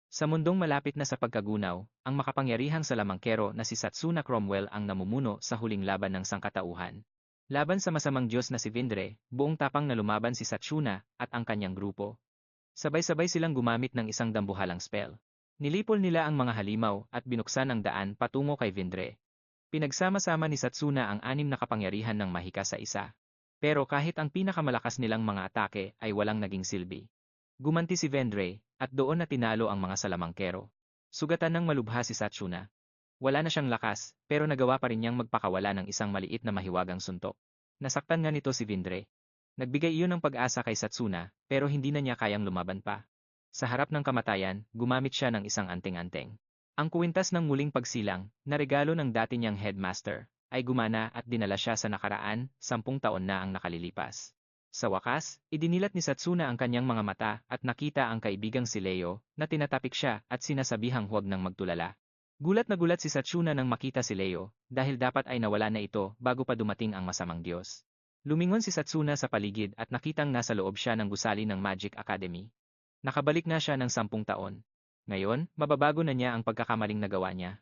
Sa mundong malapit na sa pagkagunaw, ang makapangyarihang salamangkero na si Satsuna Cromwell ang namumuno sa huling laban ng sangkatauhan. Laban sa masamang Diyos na si Vindre, buong tapang na lumaban si Satsuna at ang kanyang grupo. Sabay-sabay silang gumamit ng isang dambuhalang spell. Nilipol nila ang mga halimaw at binuksan ang daan patungo kay Vindre. Pinagsama-sama ni Satsuna ang anim na kapangyarihan ng mahika sa isa. Pero kahit ang pinakamalakas nilang mga atake ay walang naging silbi. Gumanti si Vendre, at doon na tinalo ang mga salamangkero. Sugatan ng malubha si Satsuna. Wala na siyang lakas, pero nagawa pa rin niyang magpakawala ng isang maliit na mahiwagang suntok. Nasaktan nga nito si Vendre. Nagbigay iyon ng pag-asa kay Satsuna, pero hindi na niya kayang lumaban pa. Sa harap ng kamatayan, gumamit siya ng isang anting-anting. Ang kuwintas ng muling pagsilang, na regalo ng dati niyang headmaster, ay gumana at dinala siya sa nakaraan, 10 taon na ang nakalilipas. Sa wakas, idinilat ni Satsuna ang kanyang mga mata at nakita ang kaibigang si Leo na tinatapik siya at sinasabihang huwag nang magtulala. Gulat na gulat si Satsuna nang makita si Leo dahil dapat ay nawala na ito bago pa dumating ang masamang Diyos. Lumingon si Satsuna sa paligid at nakitang nasa loob siya ng gusali ng Magic Academy. Nakabalik na siya ng 10 taon. Ngayon, mababago na niya ang pagkakamaling nagawa niya.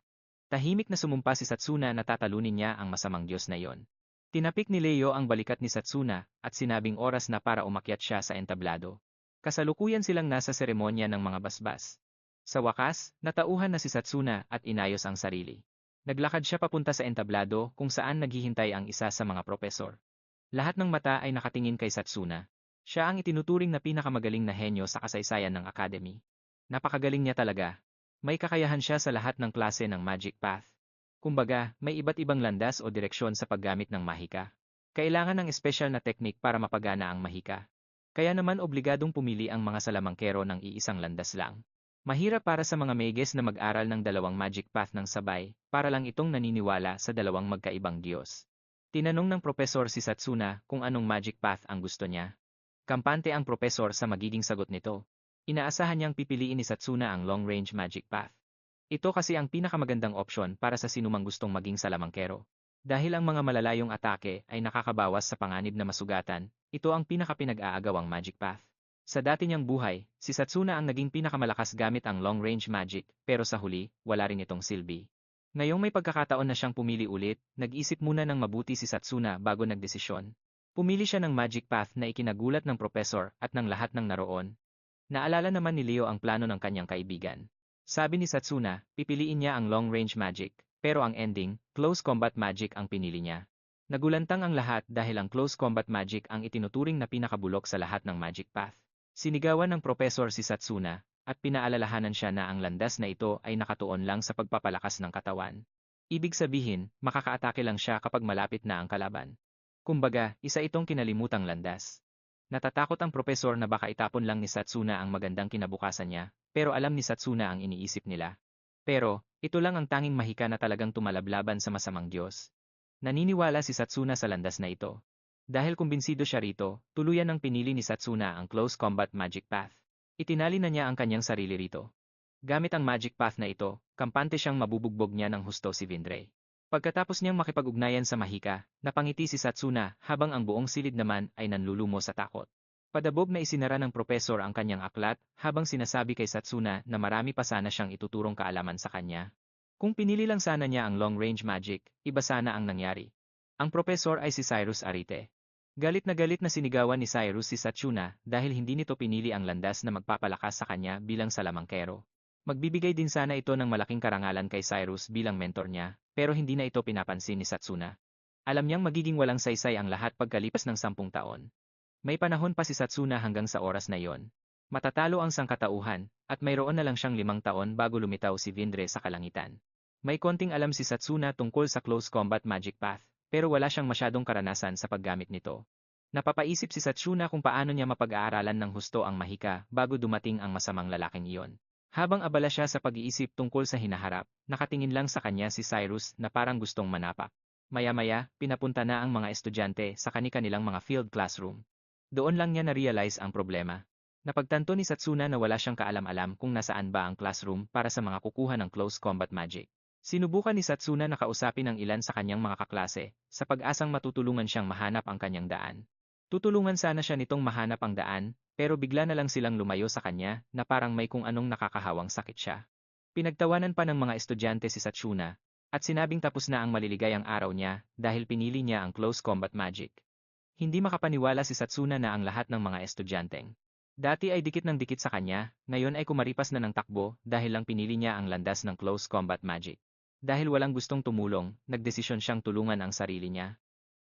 Tahimik na sumumpa si Satsuna na tatalunin niya ang masamang Diyos na iyon. Tinapik ni Leo ang balikat ni Satsuna at sinabing oras na para umakyat siya sa entablado. Kasalukuyan silang nasa seremonya ng mga basbas. Sa wakas, natauhan na si Satsuna at inayos ang sarili. Naglakad siya papunta sa entablado kung saan naghihintay ang isa sa mga propesor. Lahat ng mata ay nakatingin kay Satsuna. Siya ang itinuturing na pinakamagaling na henyo sa kasaysayan ng Academy. Napakagaling niya talaga. May kakayahan siya sa lahat ng klase ng Magic Path. Kumbaga, may iba't ibang landas o direksyon sa paggamit ng mahika. Kailangan ng espesyal na teknik para mapagana ang mahika. Kaya naman obligadong pumili ang mga salamangkero ng iisang landas lang. Mahirap para sa mga mages na mag-aral ng dalawang magic path ng sabay, para lang itong naniniwala sa dalawang magkaibang Diyos. Tinanong ng propesor si Satsuna kung anong magic path ang gusto niya. Kampante ang propesor sa magiging sagot nito. Inaasahan niyang pipiliin ni Satsuna ang long-range magic path. Ito kasi ang pinakamagandang opsyon para sa sinumang gustong maging salamangkero. Dahil ang mga malalayong atake ay nakakabawas sa panganib na masugatan, ito ang pinakapinag-aagawang magic path. Sa dati niyang buhay, si Satsuna ang naging pinakamalakas gamit ang long-range magic, pero sa huli, wala rin itong silbi. Ngayong may pagkakataon na siyang pumili ulit, nag-isip muna ng mabuti si Satsuna bago nagdesisyon. Pumili siya ng magic path na ikinagulat ng propesor at ng lahat ng naroon. Naalala naman ni Leo ang plano ng kanyang kaibigan. Sabi ni Satsuna, pipiliin niya ang long-range magic, pero ang ending, close combat magic ang pinili niya. Nagulantang ang lahat dahil ang close combat magic ang itinuturing na pinakabulok sa lahat ng magic path. Sinigawan ng propesor si Satsuna, at pinaalalahanan siya na ang landas na ito ay nakatuon lang sa pagpapalakas ng katawan. Ibig sabihin, makakaatake lang siya kapag malapit na ang kalaban. Kumbaga, isa itong kinalimutang landas. Natatakot ang propesor na baka itapon lang ni Satsuna ang magandang kinabukasan niya, pero alam ni Satsuna ang iniisip nila. Pero, ito lang ang tanging mahika na talagang tumalablaban sa masamang Diyos. Naniniwala si Satsuna sa landas na ito. Dahil kumbinsido siya rito, tuluyan ang pinili ni Satsuna ang close combat magic path. Itinali na niya ang kanyang sarili rito. Gamit ang magic path na ito, kampante siyang mabubugbog niya ng husto si Vindre. Pagkatapos niyang makipag-ugnayan sa mahika, napangiti si Satsuna habang ang buong silid naman ay nanlulumo sa takot. Padabog na isinara ng propesor ang kanyang aklat habang sinasabi kay Satsuna na marami pa sana siyang ituturong kaalaman sa kanya. Kung pinili lang sana niya ang long-range magic, iba sana ang nangyari. Ang propesor ay si Cyrus Arite. Galit na sinigawan ni Cyrus si Satsuna dahil hindi nito pinili ang landas na magpapalakas sa kanya bilang salamangkero. Magbibigay din sana ito ng malaking karangalan kay Cyrus bilang mentor niya, pero hindi na ito pinapansin ni Satsuna. Alam niyang magiging walang saysay ang lahat pagkalipas ng 10 taon. May panahon pa si Satsuna hanggang sa oras na iyon. Matatalo ang sangkatauhan, at mayroon na lang siyang 5 taon bago lumitaw si Vindre sa kalangitan. May konting alam si Satsuna tungkol sa close combat magic path, pero wala siyang masyadong karanasan sa paggamit nito. Napapaisip si Satsuna kung paano niya mapag-aaralan ng husto ang mahika bago dumating ang masamang lalaking iyon. Habang abala siya sa pag-iisip tungkol sa hinaharap, nakatingin lang sa kanya si Cyrus na parang gustong manapak. Maya-maya, pinapunta na ang mga estudyante sa kani-kanilang mga field classroom. Doon lang niya na-realize ang problema. Napagtanto ni Satsuna na wala siyang kaalam-alam kung nasaan ba ang classroom para sa mga kukuha ng close combat magic. Sinubukan ni Satsuna na kausapin ang ilan sa kanyang mga kaklase, sa pag-asang matutulungan siyang mahanap ang kanyang daan. Tutulungan sana siya nitong mahanap ang daan, pero bigla na lang silang lumayo sa kanya na parang may kung anong nakakahawang sakit siya. Pinagtawanan pa ng mga estudyante si Setsuna, at sinabing tapos na ang maliligayang araw niya dahil pinili niya ang close combat magic. Hindi makapaniwala si Setsuna na ang lahat ng mga estudyanteng dati ay dikit ng dikit sa kanya, ngayon ay kumaripas na ng takbo dahil lang pinili niya ang landas ng close combat magic. Dahil walang gustong tumulong, nagdesisyon siyang tulungan ang sarili niya.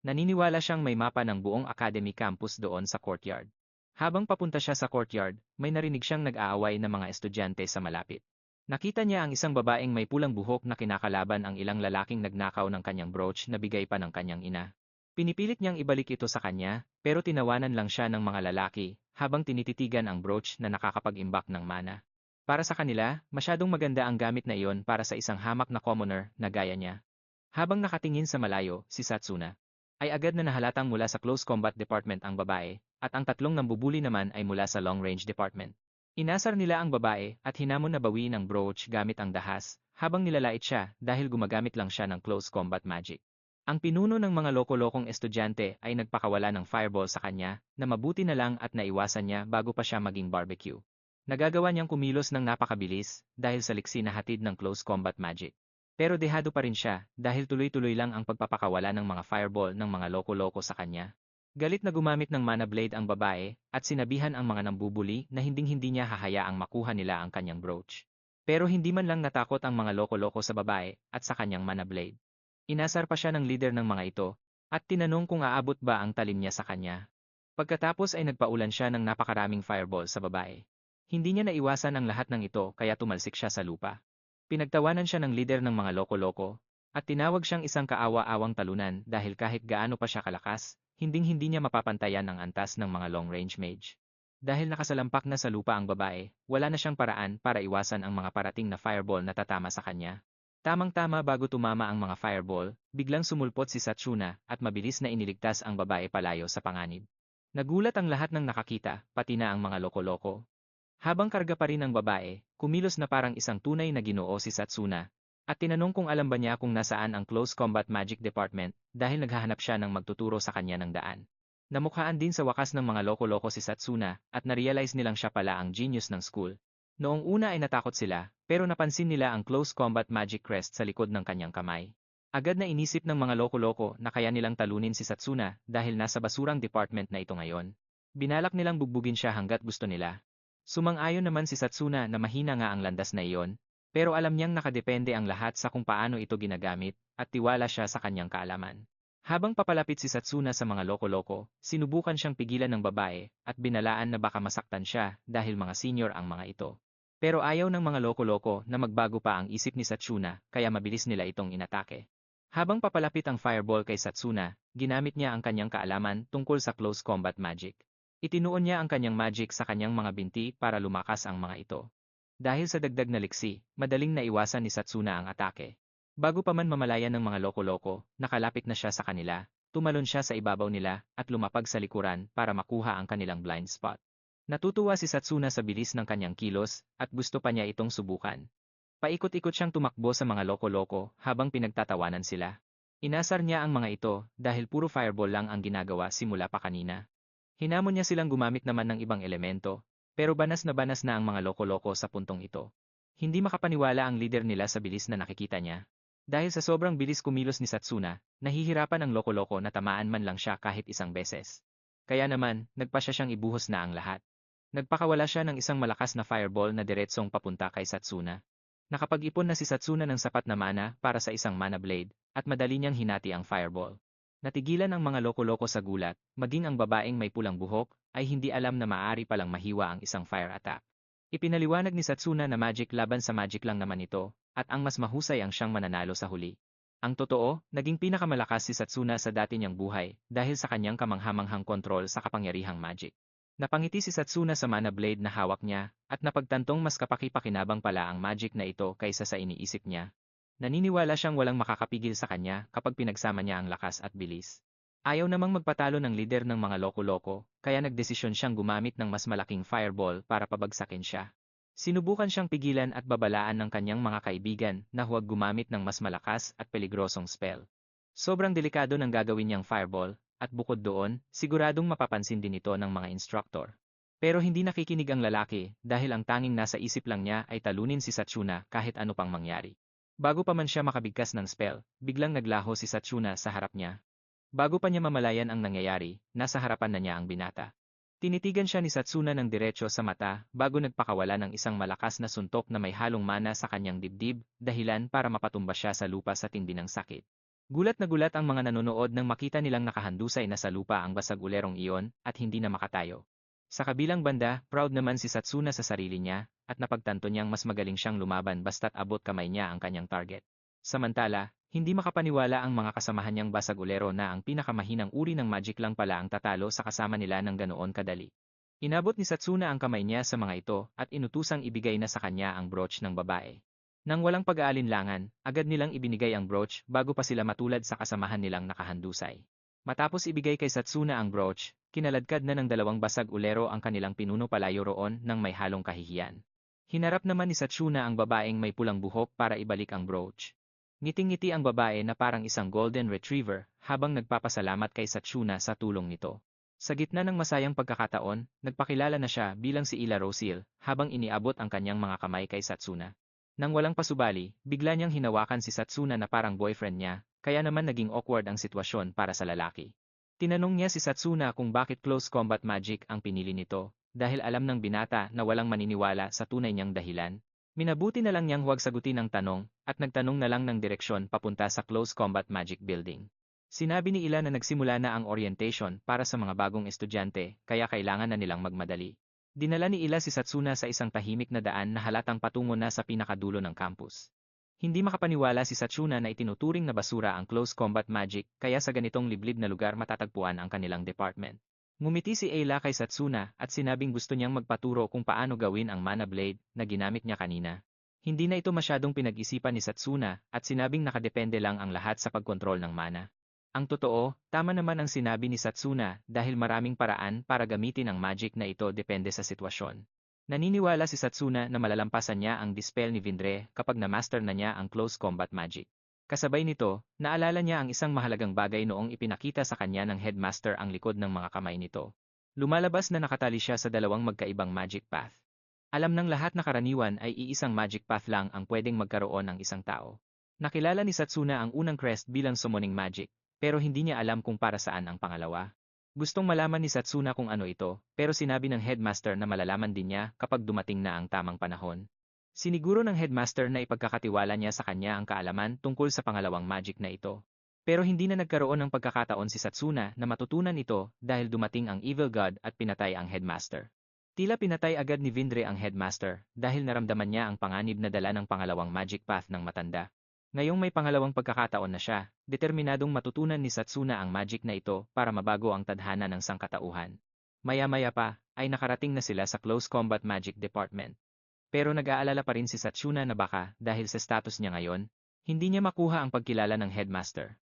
Naniniwala siyang may mapa ng buong academy campus doon sa courtyard. Habang papunta siya sa courtyard, may narinig siyang nag-aaway na mga estudyante sa malapit. Nakita niya ang isang babaeng may pulang buhok na kinakalaban ang ilang lalaking nagnakaw ng kanyang brooch na bigay pa ng kanyang ina. Pinipilit niyang ibalik ito sa kanya, pero tinawanan lang siya ng mga lalaki, habang tinititigan ang brooch na nakakapag-imbak ng mana. Para sa kanila, masyadong maganda ang gamit na iyon para sa isang hamak na commoner na gaya niya. Habang nakatingin sa malayo, si Setsuna ay agad na nahalatang mula sa close combat department ang babae, at ang tatlong nambubuli naman ay mula sa long range department. Inasar nila ang babae at hinamon na bawiin ang brooch gamit ang dahas, habang nilalait siya dahil gumagamit lang siya ng close combat magic. Ang pinuno ng mga loko-lokong estudyante ay nagpakawala ng fireball sa kanya na mabuti na lang at naiwasan niya bago pa siya maging barbecue. Nagagawa niyang kumilos ng napakabilis dahil sa liksi na hatid ng close combat magic. Pero dehado pa rin siya dahil tuloy-tuloy lang ang pagpapakawala ng mga fireball ng mga loko-loko sa kanya. Galit na gumamit ng mana blade ang babae at sinabihan ang mga nambubuli na hinding-hindi niya hahayaang makuha nila ang kanyang brooch. Pero hindi man lang natakot ang mga loko-loko sa babae at sa kanyang mana blade. Inasar pa siya ng leader ng mga ito, at tinanong kung aabot ba ang talim niya sa kanya. Pagkatapos ay nagpaulan siya ng napakaraming fireball sa babae. Hindi niya naiwasan ang lahat ng ito kaya tumalsik siya sa lupa. Pinagtawanan siya ng leader ng mga loko-loko, at tinawag siyang isang kaawa-awang talunan dahil kahit gaano pa siya kalakas, hinding-hindi niya mapapantayan ang antas ng mga long-range mage. Dahil nakasalampak na sa lupa ang babae, wala na siyang paraan para iwasan ang mga parating na fireball na tatama sa kanya. Tamang-tama bago tumama ang mga fireball, biglang sumulpot si Setsuna at mabilis na iniligtas ang babae palayo sa panganib. Nagulat ang lahat ng nakakita, pati na ang mga loko-loko. Habang karga pa rin ang babae, kumilos na parang isang tunay na ginoo si Setsuna, at tinanong kung alam ba niya kung nasaan ang Close Combat Magic Department dahil naghahanap siya ng magtuturo sa kanya ng daan. Namukhaan din sa wakas ng mga loko-loko si Setsuna at narealize nilang siya pala ang genius ng school. Noong una ay natakot sila, pero napansin nila ang Close Combat Magic Crest sa likod ng kanyang kamay. Agad na inisip ng mga loko-loko na kaya nilang talunin si Setsuna dahil nasa basurang department na ito ngayon. Binalak nilang bugbugin siya hanggat gusto nila. Sumang-ayon naman si Setsuna na mahina nga ang landas na iyon, pero alam niyang nakadepende ang lahat sa kung paano ito ginagamit, at tiwala siya sa kanyang kaalaman. Habang papalapit si Setsuna sa mga loko-loko, sinubukan siyang pigilan ng babae, at binalaan na baka masaktan siya dahil mga senior ang mga ito. Pero ayaw ng mga loko-loko na magbago pa ang isip ni Setsuna, kaya mabilis nila itong inatake. Habang papalapit ang fireball kay Setsuna, ginamit niya ang kanyang kaalaman tungkol sa close combat magic. Itinuon niya ang kanyang magic sa kanyang mga binti para lumakas ang mga ito. Dahil sa dagdag na liksi, madaling naiwasan ni Setsuna ang atake. Bago pa man mamalayan ng mga loko-loko, nakalapit na siya sa kanila, tumalon siya sa ibabaw nila at lumapag sa likuran para makuha ang kanilang blind spot. Natutuwa si Setsuna sa bilis ng kanyang kilos at gusto pa niya itong subukan. Paikot-ikot siyang tumakbo sa mga loko-loko habang pinagtatawanan sila. Inasar niya ang mga ito dahil puro fireball lang ang ginagawa simula pa kanina. Hinamon niya silang gumamit naman ng ibang elemento, pero banas na ang mga loko-loko sa puntong ito. Hindi makapaniwala ang leader nila sa bilis na nakikita niya. Dahil sa sobrang bilis kumilos ni Setsuna, nahihirapan ang loko-loko na tamaan man lang siya kahit isang beses. Kaya naman, nagpasya siyang ibuhos na ang lahat. Nagpakawala siya ng isang malakas na fireball na diretsong papunta kay Setsuna. Nakapag-ipon na si Setsuna ng sapat na mana para sa isang mana blade, at madali niyang hinati ang fireball. Natigilan ang mga loko-loko sa gulat, maging ang babaeng may pulang buhok, ay hindi alam na maaari palang mahiwa ang isang fire attack. Ipinaliwanag ni Setsuna na magic laban sa magic lang naman ito, at ang mas mahusay ang siyang mananalo sa huli. Ang totoo, naging pinakamalakas si Setsuna sa dati niyang buhay dahil sa kanyang kamanghamanghang kontrol sa kapangyarihang magic. Napangiti si Setsuna sa mana blade na hawak niya, at napagtantong mas kapaki-pakinabang pala ang magic na ito kaysa sa iniisip niya. Naniniwala siyang walang makakapigil sa kanya kapag pinagsama niya ang lakas at bilis. Ayaw namang magpatalo ng leader ng mga loko-loko, kaya nagdesisyon siyang gumamit ng mas malaking fireball para pabagsakin siya. Sinubukan siyang pigilan at babalaan ng kanyang mga kaibigan na huwag gumamit ng mas malakas at peligrosong spell. Sobrang delikado ng gagawin niyang fireball, at bukod doon, siguradong mapapansin din ito ng mga instructor. Pero hindi nakikinig ang lalaki dahil ang tanging nasa isip lang niya ay talunin si Setsuna kahit ano pang mangyari. Bago pa man siya makabigkas ng spell, biglang naglaho si Setsuna sa harap niya. Bago pa niya mamalayan ang nangyayari, nasa harapan na niya ang binata. Tinitigan siya ni Setsuna ng diretso sa mata bago nagpakawala ng isang malakas na suntok na may halong mana sa kanyang dibdib, dahilan para mapatumba siya sa lupa sa tindi ng sakit. Gulat na gulat ang mga nanonood nang makita nilang nakahandusay na sa lupa ang basag ulerong iyon at hindi na makatayo. Sa kabilang banda, proud naman si Setsuna sa sarili niya at napagtanto niyang mas magaling siyang lumaban basta't abot kamay niya ang kanyang target. Samantala, hindi makapaniwala ang mga kasamahan niyang basag ulero na ang pinakamahinang uri ng magic lang pala ang tatalo sa kasama nila ng ganoon kadali. Inabot ni Setsuna ang kamay niya sa mga ito at inutusang ibigay na sa kanya ang brooch ng babae. Nang walang pag-aalinlangan, agad nilang ibinigay ang brooch bago pa sila matulad sa kasamahan nilang nakahandusay. Matapos ibigay kay Setsuna ang brooch, kinaladkad na ng dalawang basag ulero ang kanilang pinuno palayo roon ng may halong kahihiyan. Hinarap naman ni Setsuna ang babaeng may pulang buhok para ibalik ang brooch. Ngiting-ngiti ang babae na parang isang golden retriever habang nagpapasalamat kay Setsuna sa tulong nito. Sa gitna ng masayang pagkakataon, nagpakilala na siya bilang si Ila Rosil habang iniabot ang kanyang mga kamay kay Setsuna. Nang walang pasubali, bigla niyang hinawakan si Setsuna na parang boyfriend niya, kaya naman naging awkward ang sitwasyon para sa lalaki. Tinanong niya si Setsuna kung bakit close combat magic ang pinili nito, dahil alam ng binata na walang maniniwala sa tunay niyang dahilan. Minabuti na lang niyang huwag sagutin ang tanong at nagtanong na lang ng direksyon papunta sa Close Combat Magic Building. Sinabi ni Ila na nagsimula na ang orientation para sa mga bagong estudyante kaya kailangan na nilang magmadali. Dinala ni Ila si Setsuna sa isang tahimik na daan na halatang patungo na sa pinakadulo ng campus. Hindi makapaniwala si Setsuna na itinuturing na basura ang Close Combat Magic kaya sa ganitong liblib na lugar matatagpuan ang kanilang department. Ngumiti si Ayla kay Setsuna at sinabing gusto niyang magpaturo kung paano gawin ang mana blade na ginamit niya kanina. Hindi na ito masyadong pinag-isipan ni Setsuna at sinabing nakadepende lang ang lahat sa pagkontrol ng mana. Ang totoo, tama naman ang sinabi ni Setsuna dahil maraming paraan para gamitin ang magic na ito depende sa sitwasyon. Naniniwala si Setsuna na malalampasan niya ang dispel ni Vindre kapag na-master na niya ang close combat magic. Kasabay nito, naalala niya ang isang mahalagang bagay noong ipinakita sa kanya ng headmaster ang likod ng mga kamay nito. Lumalabas na nakatali siya sa dalawang magkaibang magic path. Alam ng lahat na karaniwan ay iisang magic path lang ang pwedeng magkaroon ng isang tao. Nakilala ni Setsuna ang unang crest bilang summoning magic, pero hindi niya alam kung para saan ang pangalawa. Gustong malaman ni Setsuna kung ano ito, pero sinabi ng headmaster na malalaman din niya kapag dumating na ang tamang panahon. Siniguro ng headmaster na ipagkakatiwala niya sa kanya ang kaalaman tungkol sa pangalawang magic na ito. Pero hindi na nagkaroon ng pagkakataon si Setsuna na matutunan ito dahil dumating ang evil god at pinatay ang headmaster. Tila pinatay agad ni Vindre ang headmaster dahil naramdaman niya ang panganib na dala ng pangalawang magic path ng matanda. Ngayong may pangalawang pagkakataon na siya, determinadong matutunan ni Setsuna ang magic na ito para mabago ang tadhana ng sangkatauhan. Maya-maya pa, ay nakarating na sila sa Close Combat Magic Department. Pero nag-aalala pa rin si Setsuna na baka, dahil sa status niya ngayon, hindi niya makuha ang pagkilala ng headmaster.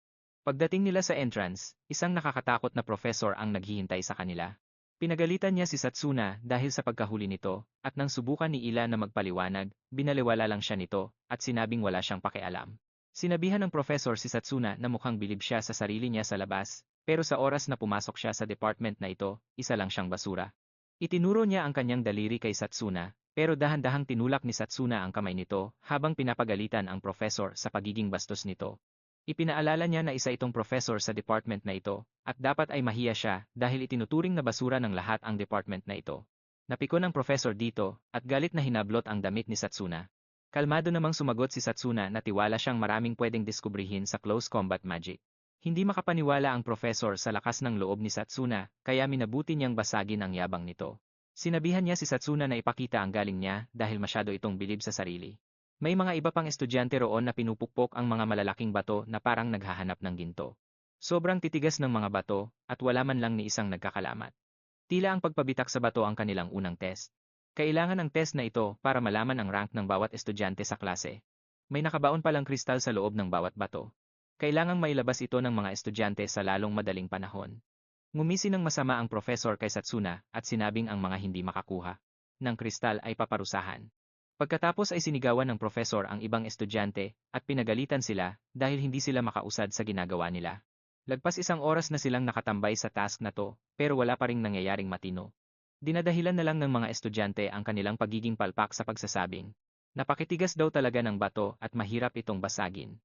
Pagdating nila sa entrance, isang nakakatakot na professor ang naghihintay sa kanila. Pinagalitan niya si Setsuna dahil sa pagkahuli nito, at nang subukan ni Ila na magpaliwanag, binaliwala lang siya nito, at sinabing wala siyang pakialam. Sinabihan ng professor si Setsuna na mukhang bilib siya sa sarili niya sa labas, pero sa oras na pumasok siya sa department na ito, isa lang siyang basura. Itinuro niya ang kanyang daliri kay Setsuna, pero dahan-dahang tinulak ni Setsuna ang kamay nito habang pinapagalitan ang professor sa pagiging bastos nito. Ipinaalala niya na isa itong professor sa department na ito, at dapat ay mahiya siya dahil itinuturing na basura ng lahat ang department na ito. Napikon ang professor dito, at galit na hinablot ang damit ni Setsuna. Kalmado namang sumagot si Setsuna na tiwala siyang maraming pwedeng diskubrihin sa close combat magic. Hindi makapaniwala ang professor sa lakas ng loob ni Setsuna, kaya minabuti niyang basagin ang yabang nito. Sinabihan niya si Setsuna na ipakita ang galing niya dahil masyado itong bilib sa sarili. May mga iba pang estudyante roon na pinupukpok ang mga malalaking bato na parang naghahanap ng ginto. Sobrang titigas ng mga bato at wala man lang ni isang nagkakalamat. Tila ang pagpabitak sa bato ang kanilang unang test. Kailangan ang test na ito para malaman ang rank ng bawat estudyante sa klase. May nakabaon palang kristal sa loob ng bawat bato. Kailangang mailabas ito ng mga estudyante sa lalong madaling panahon. Ngumisi ng masama ang professor kay Setsuna at sinabing ang mga hindi makakuha ng kristal ay paparusahan. Pagkatapos ay sinigawan ng professor ang ibang estudyante at pinagalitan sila dahil hindi sila makausad sa ginagawa nila. Lagpas isang oras na silang nakatambay sa task na to pero wala pa ring nangyayaring matino. Dinadahilan na lang ng mga estudyante ang kanilang pagiging palpak sa pagsasabing. Napakitigas daw talaga ng bato at mahirap itong basagin.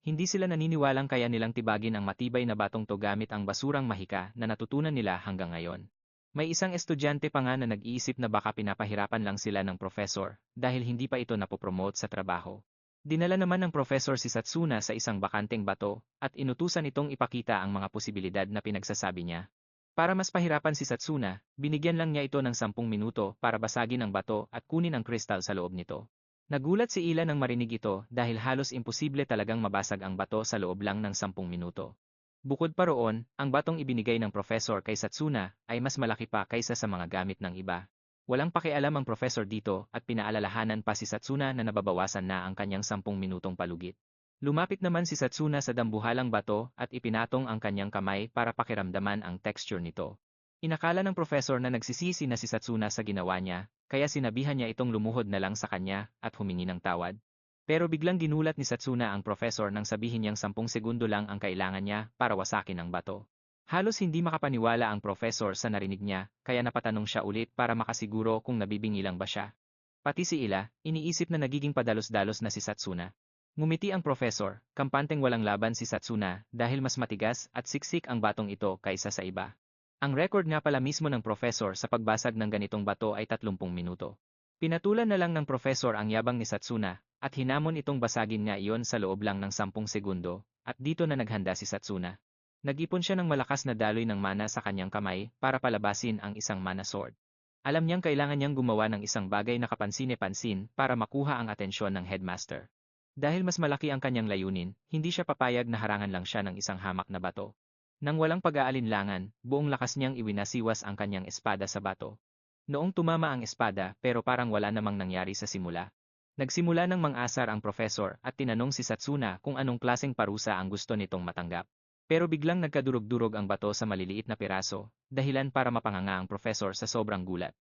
Hindi sila naniniwalang kaya nilang tibagin ang matibay na batong to gamit ang basurang mahika na natutunan nila hanggang ngayon. May isang estudyante pa nga na nag-iisip na baka pinapahirapan lang sila ng professor dahil hindi pa ito napopromote sa trabaho. Dinala naman ng professor si Satsuna sa isang bakanteng bato at inutusan itong ipakita ang mga posibilidad na pinagsasabi niya. Para mas pahirapan si Satsuna, binigyan lang niya ito ng 10 minuto para basagin ang bato at kunin ang kristal sa loob nito. Nagulat si Ila nang marinig ito dahil halos imposible talagang mabasag ang bato sa loob lang ng 10 minuto. Bukod pa roon, ang batong ibinigay ng professor kay Satsuna ay mas malaki pa kaysa sa mga gamit ng iba. Walang pakialam ang professor dito at pinaalalahanan pa si Satsuna na nababawasan na ang kanyang 10 minutong palugit. Lumapit naman si Satsuna sa dambuhalang bato at ipinatong ang kanyang kamay para pakiramdaman ang texture nito. Inakala ng professor na nagsisisi na si Satsuna sa ginawa niya, kaya sinabihan niya itong lumuhod na lang sa kanya at humingi ng tawad. Pero biglang ginulat ni Satsuna ang professor nang sabihin niyang 10 segundo lang ang kailangan niya para wasakin ang bato. Halos hindi makapaniwala ang professor sa narinig niya, kaya napatanong siya ulit para makasiguro kung nabibingilang ba siya. Pati si Ila, iniisip na nagiging padalos-dalos na si Satsuna. Ngumiti ang professor, kampanteng walang laban si Satsuna dahil mas matigas at siksik ang batong ito kaysa sa iba. Ang record nga pala mismo ng professor sa pagbasag ng ganitong bato ay 30 minuto. Pinatulan na lang ng professor ang yabang ni Satsuna at hinamon itong basagin nga iyon sa loob lang ng 10 segundo at dito na naghanda si Satsuna. Nag-ipon siya ng malakas na daloy ng mana sa kanyang kamay para palabasin ang isang mana sword. Alam niyang kailangan niyang gumawa ng isang bagay na kapansin-pansin para makuha ang atensyon ng headmaster. Dahil mas malaki ang kanyang layunin, hindi siya papayag na harangan lang siya ng isang hamak na bato. Nang walang pag-aalinlangan, buong lakas niyang iwinasiwas ang kanyang espada sa bato. Noong tumama ang espada pero parang wala namang nangyari sa simula. Nagsimula ng mang-asar ang professor at tinanong si Satsuna kung anong klaseng parusa ang gusto nitong matanggap. Pero biglang nagkadurog-durog ang bato sa maliliit na piraso, dahilan para mapanganga ang professor sa sobrang gulat.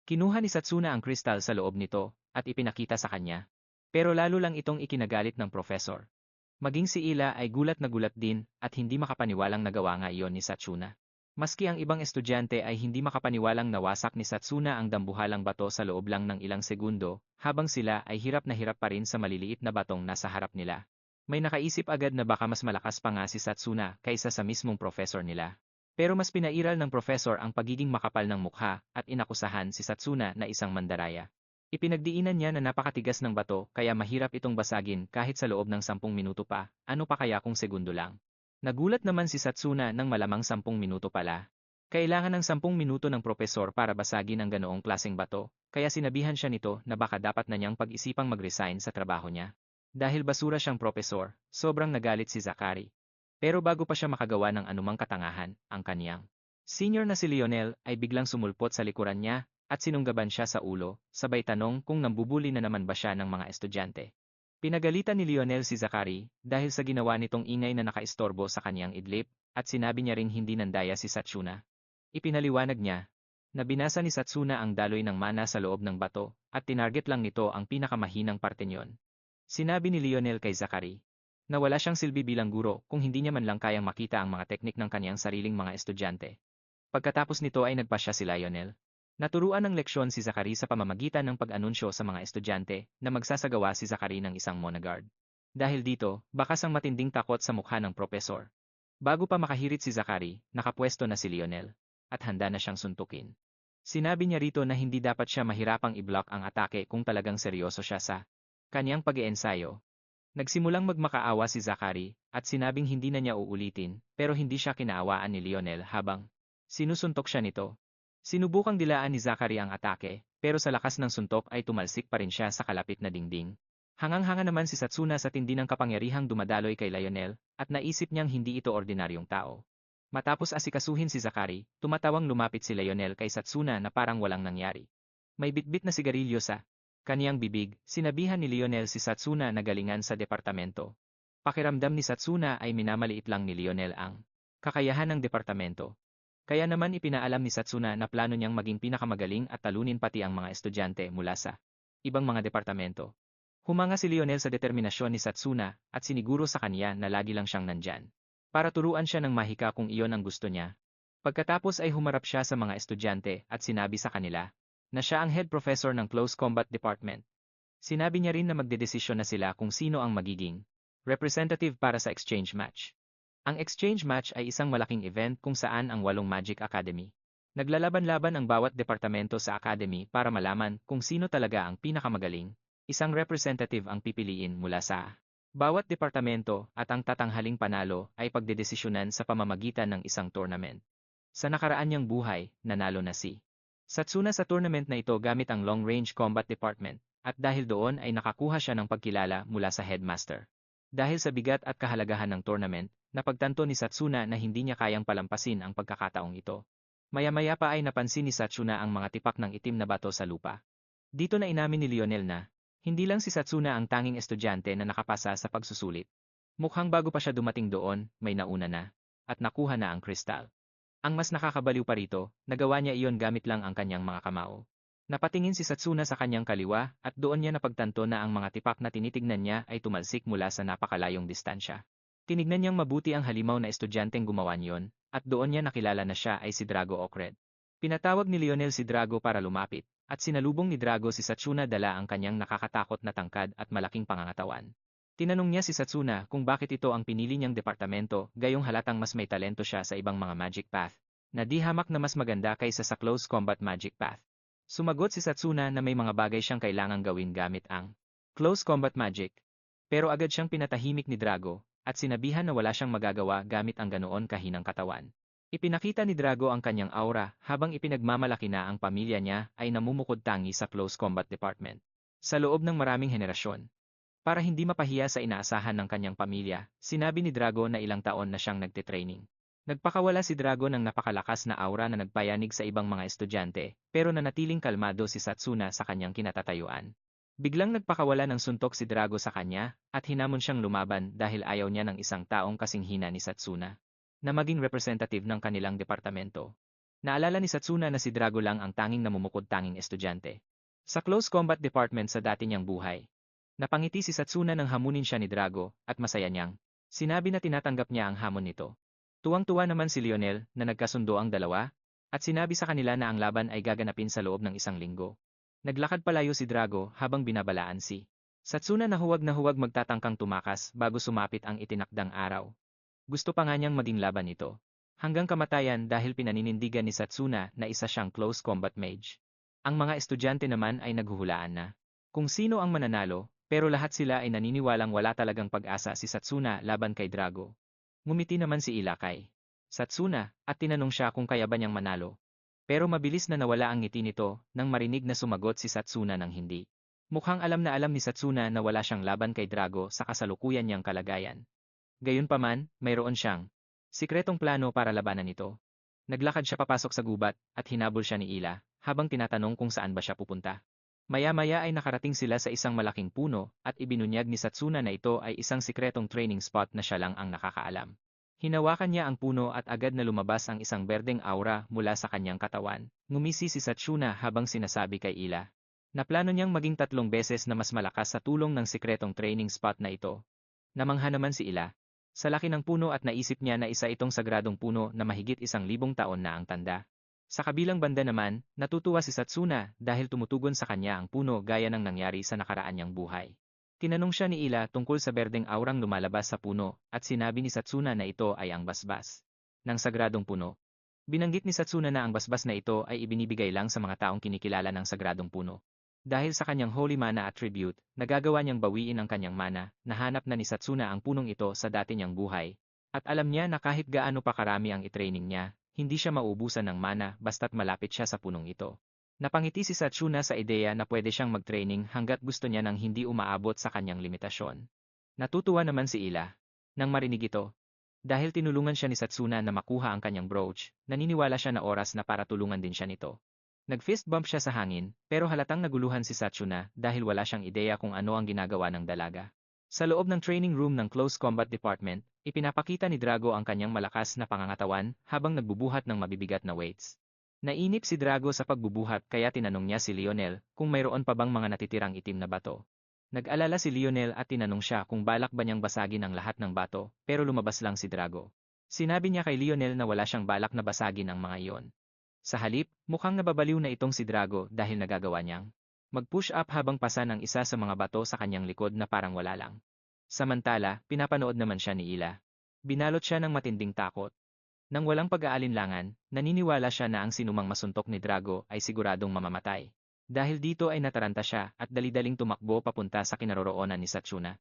Kinuha ni Satsuna ang kristal sa loob nito at ipinakita sa kanya. Pero lalo lang itong ikinagalit ng professor. Maging si Ila ay gulat na gulat din at hindi makapaniwalang nagawa nga iyon ni Satsuna. Maski ang ibang estudyante ay hindi makapaniwalang nawasak ni Satsuna ang dambuhalang bato sa loob lang ng ilang segundo, habang sila ay hirap na hirap pa rin sa maliliit na batong nasa harap nila. May nakaisip agad na baka mas malakas pa nga si Satsuna kaysa sa mismong professor nila. Pero mas pinairal ng professor ang pagiging makapal ng mukha at inakusahan si Satsuna na isang mandaraya. Ipinagdiinan niya na napakatigas ng bato kaya mahirap itong basagin kahit sa loob ng 10 minuto pa, ano pa kaya kung segundo lang. Nagulat naman si Satsuna nang malamang 10 minuto pala. Kailangan ng 10 minuto ng propesor para basagin ang ganoong klaseng bato, kaya sinabihan siya nito na baka dapat na niyang pag-isipang mag-resign sa trabaho niya. Dahil basura siyang propesor, sobrang nagalit si Zachary. Pero bago pa siya makagawa ng anumang katangahan, ang kaniyang senior na si Lionel ay biglang sumulpot sa likuran niya, at sinunggaban siya sa ulo, sabay tanong kung nambubuli na naman ba siya ng mga estudyante. Pinagalitan ni Lionel si Zachary dahil sa ginawa nitong ingay na nakaistorbo sa kanyang idlip at sinabi niya ring hindi nandaya si Satsuna. Ipinaliwanag niya na binasa ni Satsuna ang daloy ng mana sa loob ng bato at tinarget lang nito ang pinakamahinang parte niyon. Sinabi ni Lionel kay Zachary na wala siyang silbi bilang guro kung hindi niya man lang kayang makita ang mga teknik ng kanyang sariling mga estudyante. Pagkatapos nito ay nagpasya si Lionel. Naturuan ng leksyon si Zachary sa pamamagitan ng pag-anunsyo sa mga estudyante na magsasagawa si Zachary ng isang monagard. Dahil dito, bakas ang matinding takot sa mukha ng propesor. Bago pa makahirit si Zachary, nakapwesto na si Lionel, at handa na siyang suntukin. Sinabi niya rito na hindi dapat siya mahirapang i-block ang atake kung talagang seryoso siya sa kanyang pag-iensayo. Nagsimulang magmakaawa si Zachary, at sinabing hindi na niya uulitin, pero hindi siya kinaawaan ni Lionel habang sinusuntok siya nito. Sinubukang dilaan ni Zachary ang atake, pero sa lakas ng suntok ay tumalsik pa rin siya sa kalapit na dingding. Hangang-hanga naman si Satsuna sa tindi ng kapangyarihang dumadaloy kay Lionel, at naisip niyang hindi ito ordinaryong tao. Matapos asikasuhin si Zachary, tumatawang lumapit si Lionel kay Satsuna na parang walang nangyari. May bitbit na sigarilyo sa kaniyang bibig, sinabihan ni Lionel si Satsuna na galingan sa departamento. Pakiramdam ni Satsuna ay minamaliit lang ni Lionel ang kakayahan ng departamento. Kaya naman ipinaalam ni Satsuna na plano niyang maging pinakamagaling at talunin pati ang mga estudyante mula sa ibang mga departamento. Humanga si Lionel sa determinasyon ni Satsuna at siniguro sa kanya na lagi lang siyang nandyan. Para turuan siya ng mahika kung iyon ang gusto niya. Pagkatapos ay humarap siya sa mga estudyante at sinabi sa kanila na siya ang head professor ng Close Combat Department. Sinabi niya rin na magdedesisyon na sila kung sino ang magiging representative para sa exchange match. Ang exchange match ay isang malaking event kung saan ang 8 Magic Academy naglalaban-laban ang bawat departamento sa academy para malaman kung sino talaga ang pinakamagaling. Isang representative ang pipiliin mula sa bawat departamento at ang tatanghaling panalo ay pagdedesisyonan sa pamamagitan ng isang tournament. Sa nakaraan niyang buhay, nanalo na si Satsuna sa tournament na ito gamit ang Long Range Combat Department, at dahil doon ay nakakuha siya ng pagkilala mula sa headmaster. Dahil sa bigat at kahalagahan ng tournament, napagtanto ni Satsuna na hindi niya kayang palampasin ang pagkakataong ito. Maya-maya pa ay napansin ni Satsuna ang mga tipak ng itim na bato sa lupa. Dito na inamin ni Lionel na hindi lang si Satsuna ang tanging estudyante na nakapasa sa pagsusulit. Mukhang bago pa siya dumating doon, may nauna na, at nakuha na ang kristal. Ang mas nakakabaliw pa rito, nagawa niya iyon gamit lang ang kanyang mga kamao. Napatingin si Satsuna sa kanyang kaliwa at doon niya napagtanto na ang mga tipak na tinitignan niya ay tumalsik mula sa napakalayong distansya. Tinignan niyang mabuti ang halimaw na estudyanteng gumawa niyon, at doon niya nakilala na siya ay si Drago Okred. Pinatawag ni Lionel si Drago para lumapit, at sinalubong ni Drago si Satsuna dala ang kanyang nakakatakot na tangkad at malaking pangangatawan. Tinanong niya si Satsuna kung bakit ito ang pinili niyang departamento, gayong halatang mas may talento siya sa ibang mga magic path, na di hamak na mas maganda kaysa sa close combat magic path. Sumagot si Satsuna na may mga bagay siyang kailangang gawin gamit ang close combat magic. Pero agad siyang pinatahimik ni Drago, at sinabihan na wala siyang magagawa gamit ang ganoon kahinang katawan. Ipinakita ni Drago ang kanyang aura habang ipinagmamalaki na ang pamilya niya ay namumukod tangi sa close combat department. Sa loob ng maraming henerasyon. Para hindi mapahiya sa inaasahan ng kanyang pamilya, sinabi ni Drago na ilang taon na siyang nagtitraining. Nagpakawala si Drago ng napakalakas na aura na nagpayanig sa ibang mga estudyante, pero nanatiling kalmado si Satsuna sa kanyang kinatatayuan. Biglang nagpakawala ng suntok si Drago sa kanya, at hinamon siyang lumaban dahil ayaw niya ng isang taong kasing hina ni Satsuna, na maging representative ng kanilang departamento. Naalala ni Satsuna na si Drago lang ang tanging namumukod-tanging estudyante sa close combat department sa dati niyang buhay. Napangiti si Satsuna nang hamunin siya ni Drago, at masaya niyang sinabi na tinatanggap niya ang hamon nito. Tuwang-tuwa naman si Lionel na nagkasundo ang dalawa, at sinabi sa kanila na ang laban ay gaganapin sa loob ng 1 linggo. Naglakad palayo si Drago habang binabalaan si Satsuna na huwag magtatangkang tumakas bago sumapit ang itinakdang araw. Gusto pa nga niyang maging laban ito. Hanggang kamatayan dahil pinaninindigan ni Satsuna na isa siyang close combat mage. Ang mga estudyante naman ay naghuhulaan na kung sino ang mananalo, pero lahat sila ay naniniwalang wala talagang pag-asa si Satsuna laban kay Drago. Ngumiti naman si Ila kay Satsuna at tinanong siya kung kaya ba niyang manalo. Pero mabilis na nawala ang ngiti nito nang marinig na sumagot si Satsuna ng hindi. Mukhang alam na alam ni Satsuna na wala siyang laban kay Drago sa kasalukuyan niyang kalagayan. Gayunpaman, mayroon siyang sikretong plano para labanan ito. Naglakad siya papasok sa gubat at hinabol siya ni Ila habang tinatanong kung saan ba siya pupunta. Maya-maya ay nakarating sila sa isang malaking puno at ibinunyag ni Satsuna na ito ay isang sikretong training spot na siya lang ang nakakaalam. Hinawakan niya ang puno at agad na lumabas ang isang berdeng aura mula sa kanyang katawan. Ngumisi si Satsuna habang sinasabi kay Ila na plano niyang maging 3 beses na mas malakas sa tulong ng sikretong training spot na ito. Namangha naman si Ila sa laki ng puno at naisip niya na isa itong sagradong puno na mahigit 1,000 taon na ang tanda. Sa kabilang banda naman, natutuwa si Satsuna dahil tumutugon sa kanya ang puno gaya ng nangyari sa nakaraan niyang buhay. Tinanong siya ni Ila tungkol sa berdeng aurang lumalabas sa puno at sinabi ni Satsuna na ito ay ang basbas ng sagradong puno. Binanggit ni Satsuna na ang basbas na ito ay ibinibigay lang sa mga taong kinikilala ng sagradong puno. Dahil sa kanyang holy mana attribute, nagagawa niyang bawiin ang kanyang mana, nahanap na ni Satsuna ang punong ito sa dati niyang buhay. At alam niya na kahit gaano pa karami ang itraining niya, hindi siya maubusan ng mana basta't malapit siya sa punong ito. Napangiti si Satsuna sa ideya na pwede siyang mag-training hanggat gusto niya nang hindi umaabot sa kanyang limitasyon. Natutuwa naman si Ila nang marinig ito. Dahil tinulungan siya ni Satsuna na makuha ang kanyang brooch, naniniwala siya na oras na para tulungan din siya nito. Nag-fist bump siya sa hangin, pero halatang naguluhan si Satsuna dahil wala siyang ideya kung ano ang ginagawa ng dalaga. Sa loob ng training room ng Close Combat Department, ipinapakita ni Drago ang kanyang malakas na pangangatawan habang nagbubuhat ng mabibigat na weights. Nainip si Drago sa pagbubuhat kaya tinanong niya si Lionel kung mayroon pa bang mga natitirang itim na bato. Nag-alala si Lionel at tinanong siya kung balak ba niyang basagin ang lahat ng bato, pero lumabas lang si Drago. Sinabi niya kay Lionel na wala siyang balak na basagin ang mga iyon. Sa halip, mukhang nababaliw na itong si Drago dahil nagagawa niyang mag-push up habang pasa ng isa sa mga bato sa kanyang likod na parang wala lang. Samantala, pinapanood naman siya ni Ila. Binalot siya ng matinding takot. Nang walang pag-aalinlangan, naniniwala siya na ang sinumang masuntok ni Drago ay siguradong mamamatay. Dahil dito ay nataranta siya at dali-daling tumakbo papunta sa kinaroroonan ni Satsuna.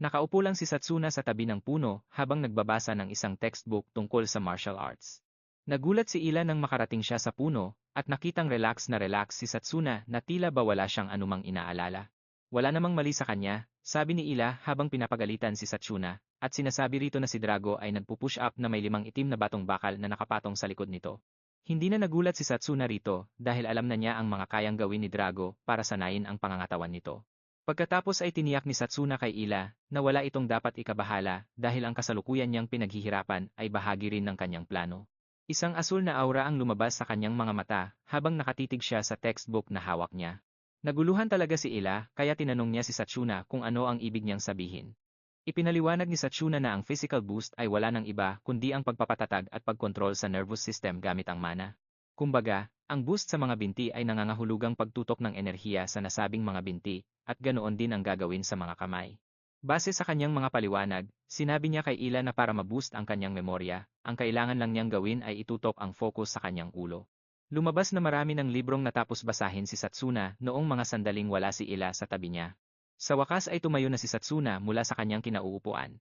Nakaupo lang si Satsuna sa tabi ng puno habang nagbabasa ng isang textbook tungkol sa martial arts. Nagulat si Ila nang makarating siya sa puno at nakitang relax si Satsuna na tila ba wala siyang anumang inaalala. Wala namang mali sa kanya, sabi ni Ila habang pinapagalitan si Satsuna, at sinasabi rito na si Drago ay nagpupush up na may 5 itim na batong bakal na nakapatong sa likod nito. Hindi na nagulat si Satsuna rito dahil alam na niya ang mga kayang gawin ni Drago para sanayin ang pangangatawan nito. Pagkatapos ay tiniyak ni Satsuna kay Ila na wala itong dapat ikabahala dahil ang kasalukuyan niyang pinaghihirapan ay bahagi rin ng kanyang plano. Isang asul na aura ang lumabas sa kanyang mga mata habang nakatitig siya sa textbook na hawak niya. Naguluhan talaga si Ila kaya tinanong niya si Satsuna kung ano ang ibig niyang sabihin. Ipinaliwanag ni Satsuna na ang physical boost ay wala ng iba kundi ang pagpapatatag at pagkontrol sa nervous system gamit ang mana. Kumbaga, ang boost sa mga binti ay nangangahulugang pagtutok ng enerhiya sa nasabing mga binti at ganoon din ang gagawin sa mga kamay. Base sa kanyang mga paliwanag, sinabi niya kay Ila na para ma-boost ang kanyang memorya, ang kailangan lang niyang gawin ay itutok ang focus sa kanyang ulo. Lumabas na marami ng librong natapos basahin si Satsuna noong mga sandaling wala si Ila sa tabi niya. Sa wakas ay tumayo na si Satsuna mula sa kanyang kinauupuan.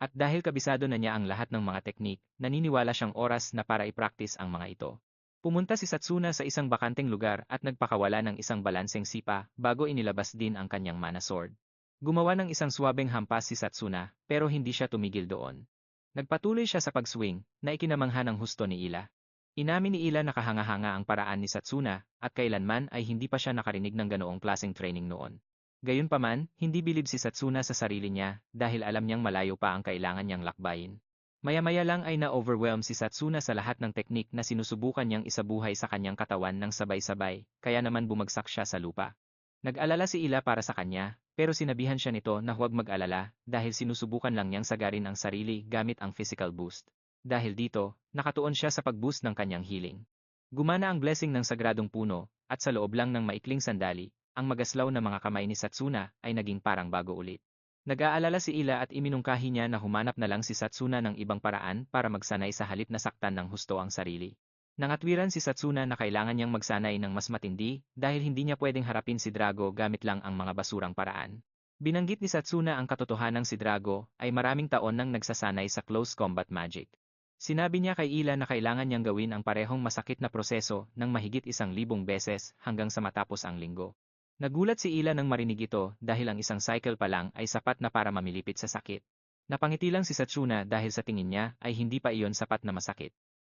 At dahil kabisado na niya ang lahat ng mga teknik, naniniwala siyang oras na para i-practice ang mga ito. Pumunta si Satsuna sa isang bakanteng lugar at nagpakawala ng isang balanseng sipa bago inilabas din ang kanyang mana sword. Gumawa ng isang suwabeng hampas si Satsuna pero hindi siya tumigil doon. Nagpatuloy siya sa pag-swing na ikinamangha ng husto ni Ila. Inamin ni Ila na kahanga-hanga ang paraan ni Satsuna at kailanman ay hindi pa siya nakarinig ng ganoong klaseng training noon. Gayunpaman, hindi bilib si Satsuna sa sarili niya dahil alam niyang malayo pa ang kailangan niyang lakbayin. Maya-maya lang ay na-overwhelm si Satsuna sa lahat ng teknik na sinusubukan niyang isabuhay sa kanyang katawan ng sabay-sabay, kaya naman bumagsak siya sa lupa. Nag-alala si Ila para sa kanya, pero sinabihan siya nito na huwag mag-alala dahil sinusubukan lang niyang sagarin ang sarili gamit ang physical boost. Dahil dito, nakatuon siya sa pag-boost ng kanyang healing. Gumana ang blessing ng sagradong puno, at sa loob lang ng maikling sandali, ang magaslaw na mga kamay ni Satsuna ay naging parang bago ulit. Nag-aalala si Ila at iminungkahi niya na humanap na lang si Satsuna ng ibang paraan para magsanay sa halip na saktan ng husto ang sarili. Nangatwiran si Satsuna na kailangan niyang magsanay ng mas matindi dahil hindi niya pwedeng harapin si Drago gamit lang ang mga basurang paraan. Binanggit ni Satsuna ang katotohanang si Drago ay maraming taon nang nagsasanay sa close combat magic. Sinabi niya kay Ila na kailangan niyang gawin ang parehong masakit na proseso ng mahigit 1,000 beses hanggang sa matapos ang linggo. Nagulat si Ila nang marinig ito dahil ang isang cycle pa lang ay sapat na para mamilipit sa sakit. Napangiti lang si Satsuna dahil sa tingin niya ay hindi pa iyon sapat na masakit.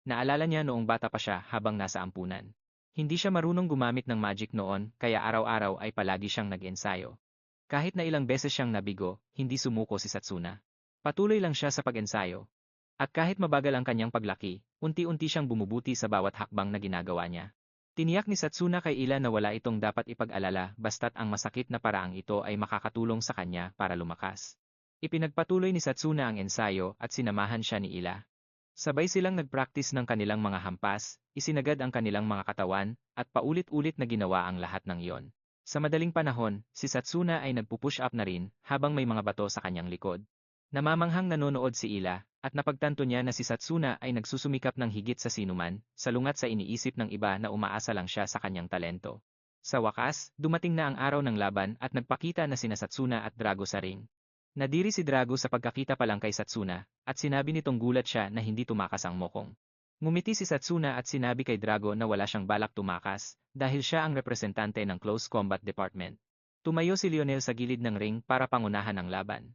Naalala niya noong bata pa siya habang nasa ampunan. Hindi siya marunong gumamit ng magic noon kaya araw-araw ay palagi siyang nag-ensayo. Kahit na ilang beses siyang nabigo, hindi sumuko si Satsuna. Patuloy lang siya sa pag-ensayo. At kahit mabagal ang kanyang paglaki, unti-unti siyang bumubuti sa bawat hakbang na ginagawa niya. Tiniyak ni Satsuna kay Ila na wala itong dapat ipag-alala basta't ang masakit na paraang ito ay makakatulong sa kanya para lumakas. Ipinagpatuloy ni Satsuna ang ensayo at sinamahan siya ni Ila. Sabay silang nagpractice ng kanilang mga hampas, isinagad ang kanilang mga katawan, at paulit-ulit na ginawa ang lahat ng iyon. Sa madaling panahon, si Satsuna ay nagpupush up na rin habang may mga bato sa kanyang likod. Namamanghang nanonood si Ila, at napagtanto niya na si Satsuna ay nagsusumikap ng higit sa sinuman, salungat sa iniisip ng iba na umaasa lang siya sa kanyang talento. Sa wakas, dumating na ang araw ng laban at nagpakita na sina Satsuna at Drago sa ring. Nadiri si Drago sa pagkakita pa lang kay Satsuna, at sinabi nitong gulat siya na hindi tumakas ang mokong. Ngumiti si Satsuna at sinabi kay Drago na wala siyang balak tumakas, dahil siya ang representante ng Close Combat Department. Tumayo si Lionel sa gilid ng ring para pangunahan ang laban.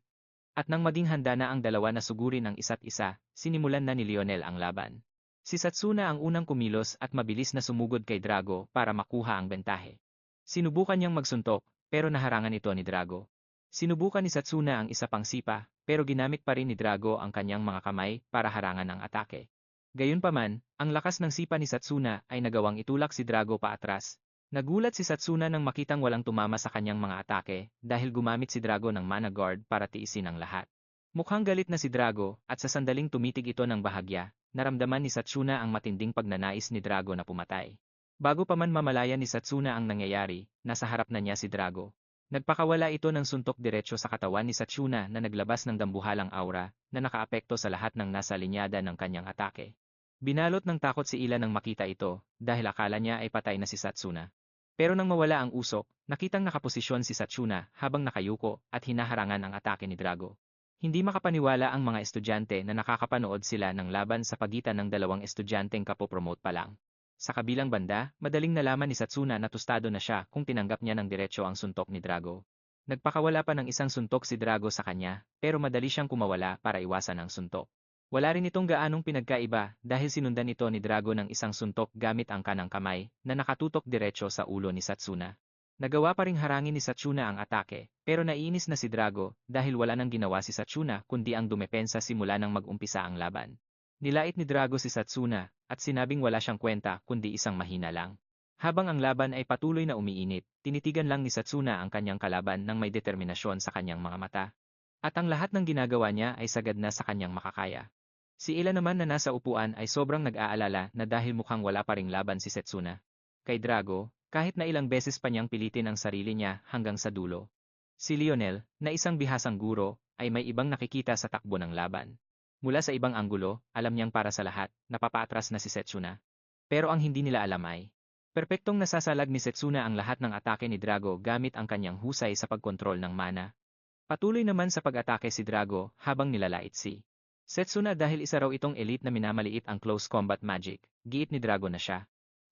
At nang maging handa na ang dalawa na sugurin ang isa't isa, sinimulan na ni Lionel ang laban. Si Satsuna ang unang kumilos at mabilis na sumugod kay Drago para makuha ang bentahe. Sinubukan niyang magsuntok, pero naharangan ito ni Drago. Sinubukan ni Satsuna ang isa pang sipa, pero ginamit pa rin ni Drago ang kanyang mga kamay para harangan ang atake. Gayunpaman, ang lakas ng sipa ni Satsuna ay nagawang itulak si Drago paatras. Nagulat si Satsuna nang makitang walang tumama sa kanyang mga atake dahil gumamit si Drago ng mana guard para tiisin ang lahat. Mukhang galit na si Drago at sa sandaling tumitig ito ng bahagya, naramdaman ni Setsuna ang matinding pagnanais ni Drago na pumatay. Bago pa man mamalayan ni Setsuna ang nangyayari, nasa harap na niya si Drago. Nagpakawala ito ng suntok diretsyo sa katawan ni Setsuna na naglabas ng dambuhalang aura na nakaapekto sa lahat ng nasa linyada ng kanyang atake. Binalot ng takot si Ila nang makita ito dahil akala niya ay patay na si Setsuna. Pero nang mawala ang usok, nakitang nakaposisyon si Setsuna habang nakayuko at hinaharangan ang atake ni Drago. Hindi makapaniwala ang mga estudyante na nakakapanood sila ng laban sa pagitan ng dalawang estudyanteng kapopromote pa lang. Sa kabilang banda, madaling nalaman ni Setsuna na tostado na siya kung tinanggap niya ng diretsyo ang suntok ni Drago. Nagpakawala pa ng isang suntok si Drago sa kanya, pero madali siyang kumawala para iwasan ang suntok. Wala rin itong gaanong pinagkaiba dahil sinundan ito ni Drago ng isang suntok gamit ang kanang kamay na nakatutok diretsyo sa ulo ni Setsuna. Nagawa pa ring harangin ni Setsuna ang atake, pero naiinis na si Drago dahil wala nang ginawa si Setsuna kundi ang dumepensa simula nang mag-umpisa ang laban. Nilait ni Drago si Setsuna at sinabing wala siyang kwenta kundi isang mahina lang. Habang ang laban ay patuloy na umiinit, tinitigan lang ni Setsuna ang kanyang kalaban ng may determinasyon sa kanyang mga mata. At ang lahat ng ginagawa niya ay sagad na sa kanyang makakaya. Si Ila naman na nasa upuan ay sobrang nag-aalala na dahil mukhang wala pa ring laban si Setsuna. Kay Drago, kahit na ilang beses pa niyang pilitin ang sarili niya hanggang sa dulo. Si Lionel, na isang bihasang guro, ay may ibang nakikita sa takbo ng laban. Mula sa ibang anggulo, alam niyang para sa lahat, napapaatras na si Setsuna. Pero ang hindi nila alam ay, perpektong nasasalag ni Setsuna ang lahat ng atake ni Drago gamit ang kanyang husay sa pagkontrol ng mana. Patuloy naman sa pag-atake si Drago habang nilalait si Setsuna dahil isa raw itong elite na minamaliit ang close combat magic, giit ni Drago na siya.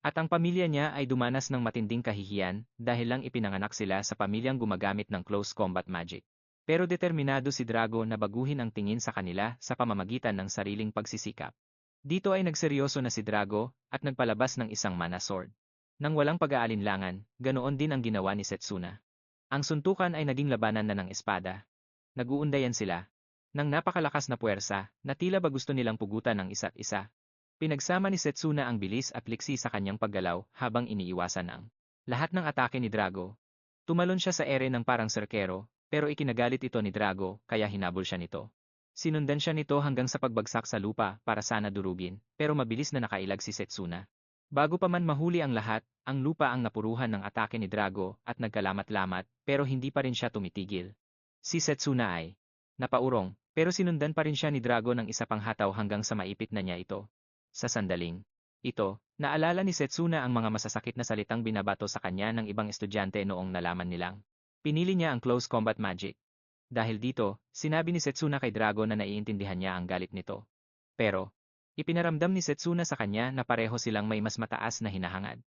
At ang pamilya niya ay dumanas ng matinding kahihiyan dahil lang ipinanganak sila sa pamilyang gumagamit ng close combat magic. Pero determinado si Drago na baguhin ang tingin sa kanila sa pamamagitan ng sariling pagsisikap. Dito ay nagseryoso na si Drago at nagpalabas ng isang mana sword. Nang walang pag-aalinlangan, ganoon din ang ginawa ni Setsuna. Ang suntukan ay naging labanan na ng espada. Nag-uundayan sila. Nang napakalakas na puwersa, na tila ba gusto nilang pugutan ang isa't isa. Pinagsama ni Setsuna ang bilis at liksi sa kanyang paggalaw habang iniiwasan ang lahat ng atake ni Drago. Tumalon siya sa ere ng parang serkero, pero ikinagalit ito ni Drago kaya hinabol siya nito. Sinundan siya nito hanggang sa pagbagsak sa lupa para sana durugin, pero mabilis na nakailag si Setsuna. Bago pa man mahuli ang lahat, ang lupa ang napuruhan ng atake ni Drago at nagkalamat-lamat pero hindi pa rin siya tumitigil. Si Setsuna ay napaurong, pero sinundan pa rin siya ni Drago ng isa pang hataw hanggang sa maipit na niya ito. Sa sandaling ito, naalala ni Setsuna ang mga masasakit na salitang binabato sa kanya ng ibang estudyante noong nalaman nilang pinili niya ang close combat magic. Dahil dito, sinabi ni Setsuna kay Drago na naiintindihan niya ang galit nito. Pero, ipinaramdam ni Setsuna sa kanya na pareho silang may mas mataas na hinahangad.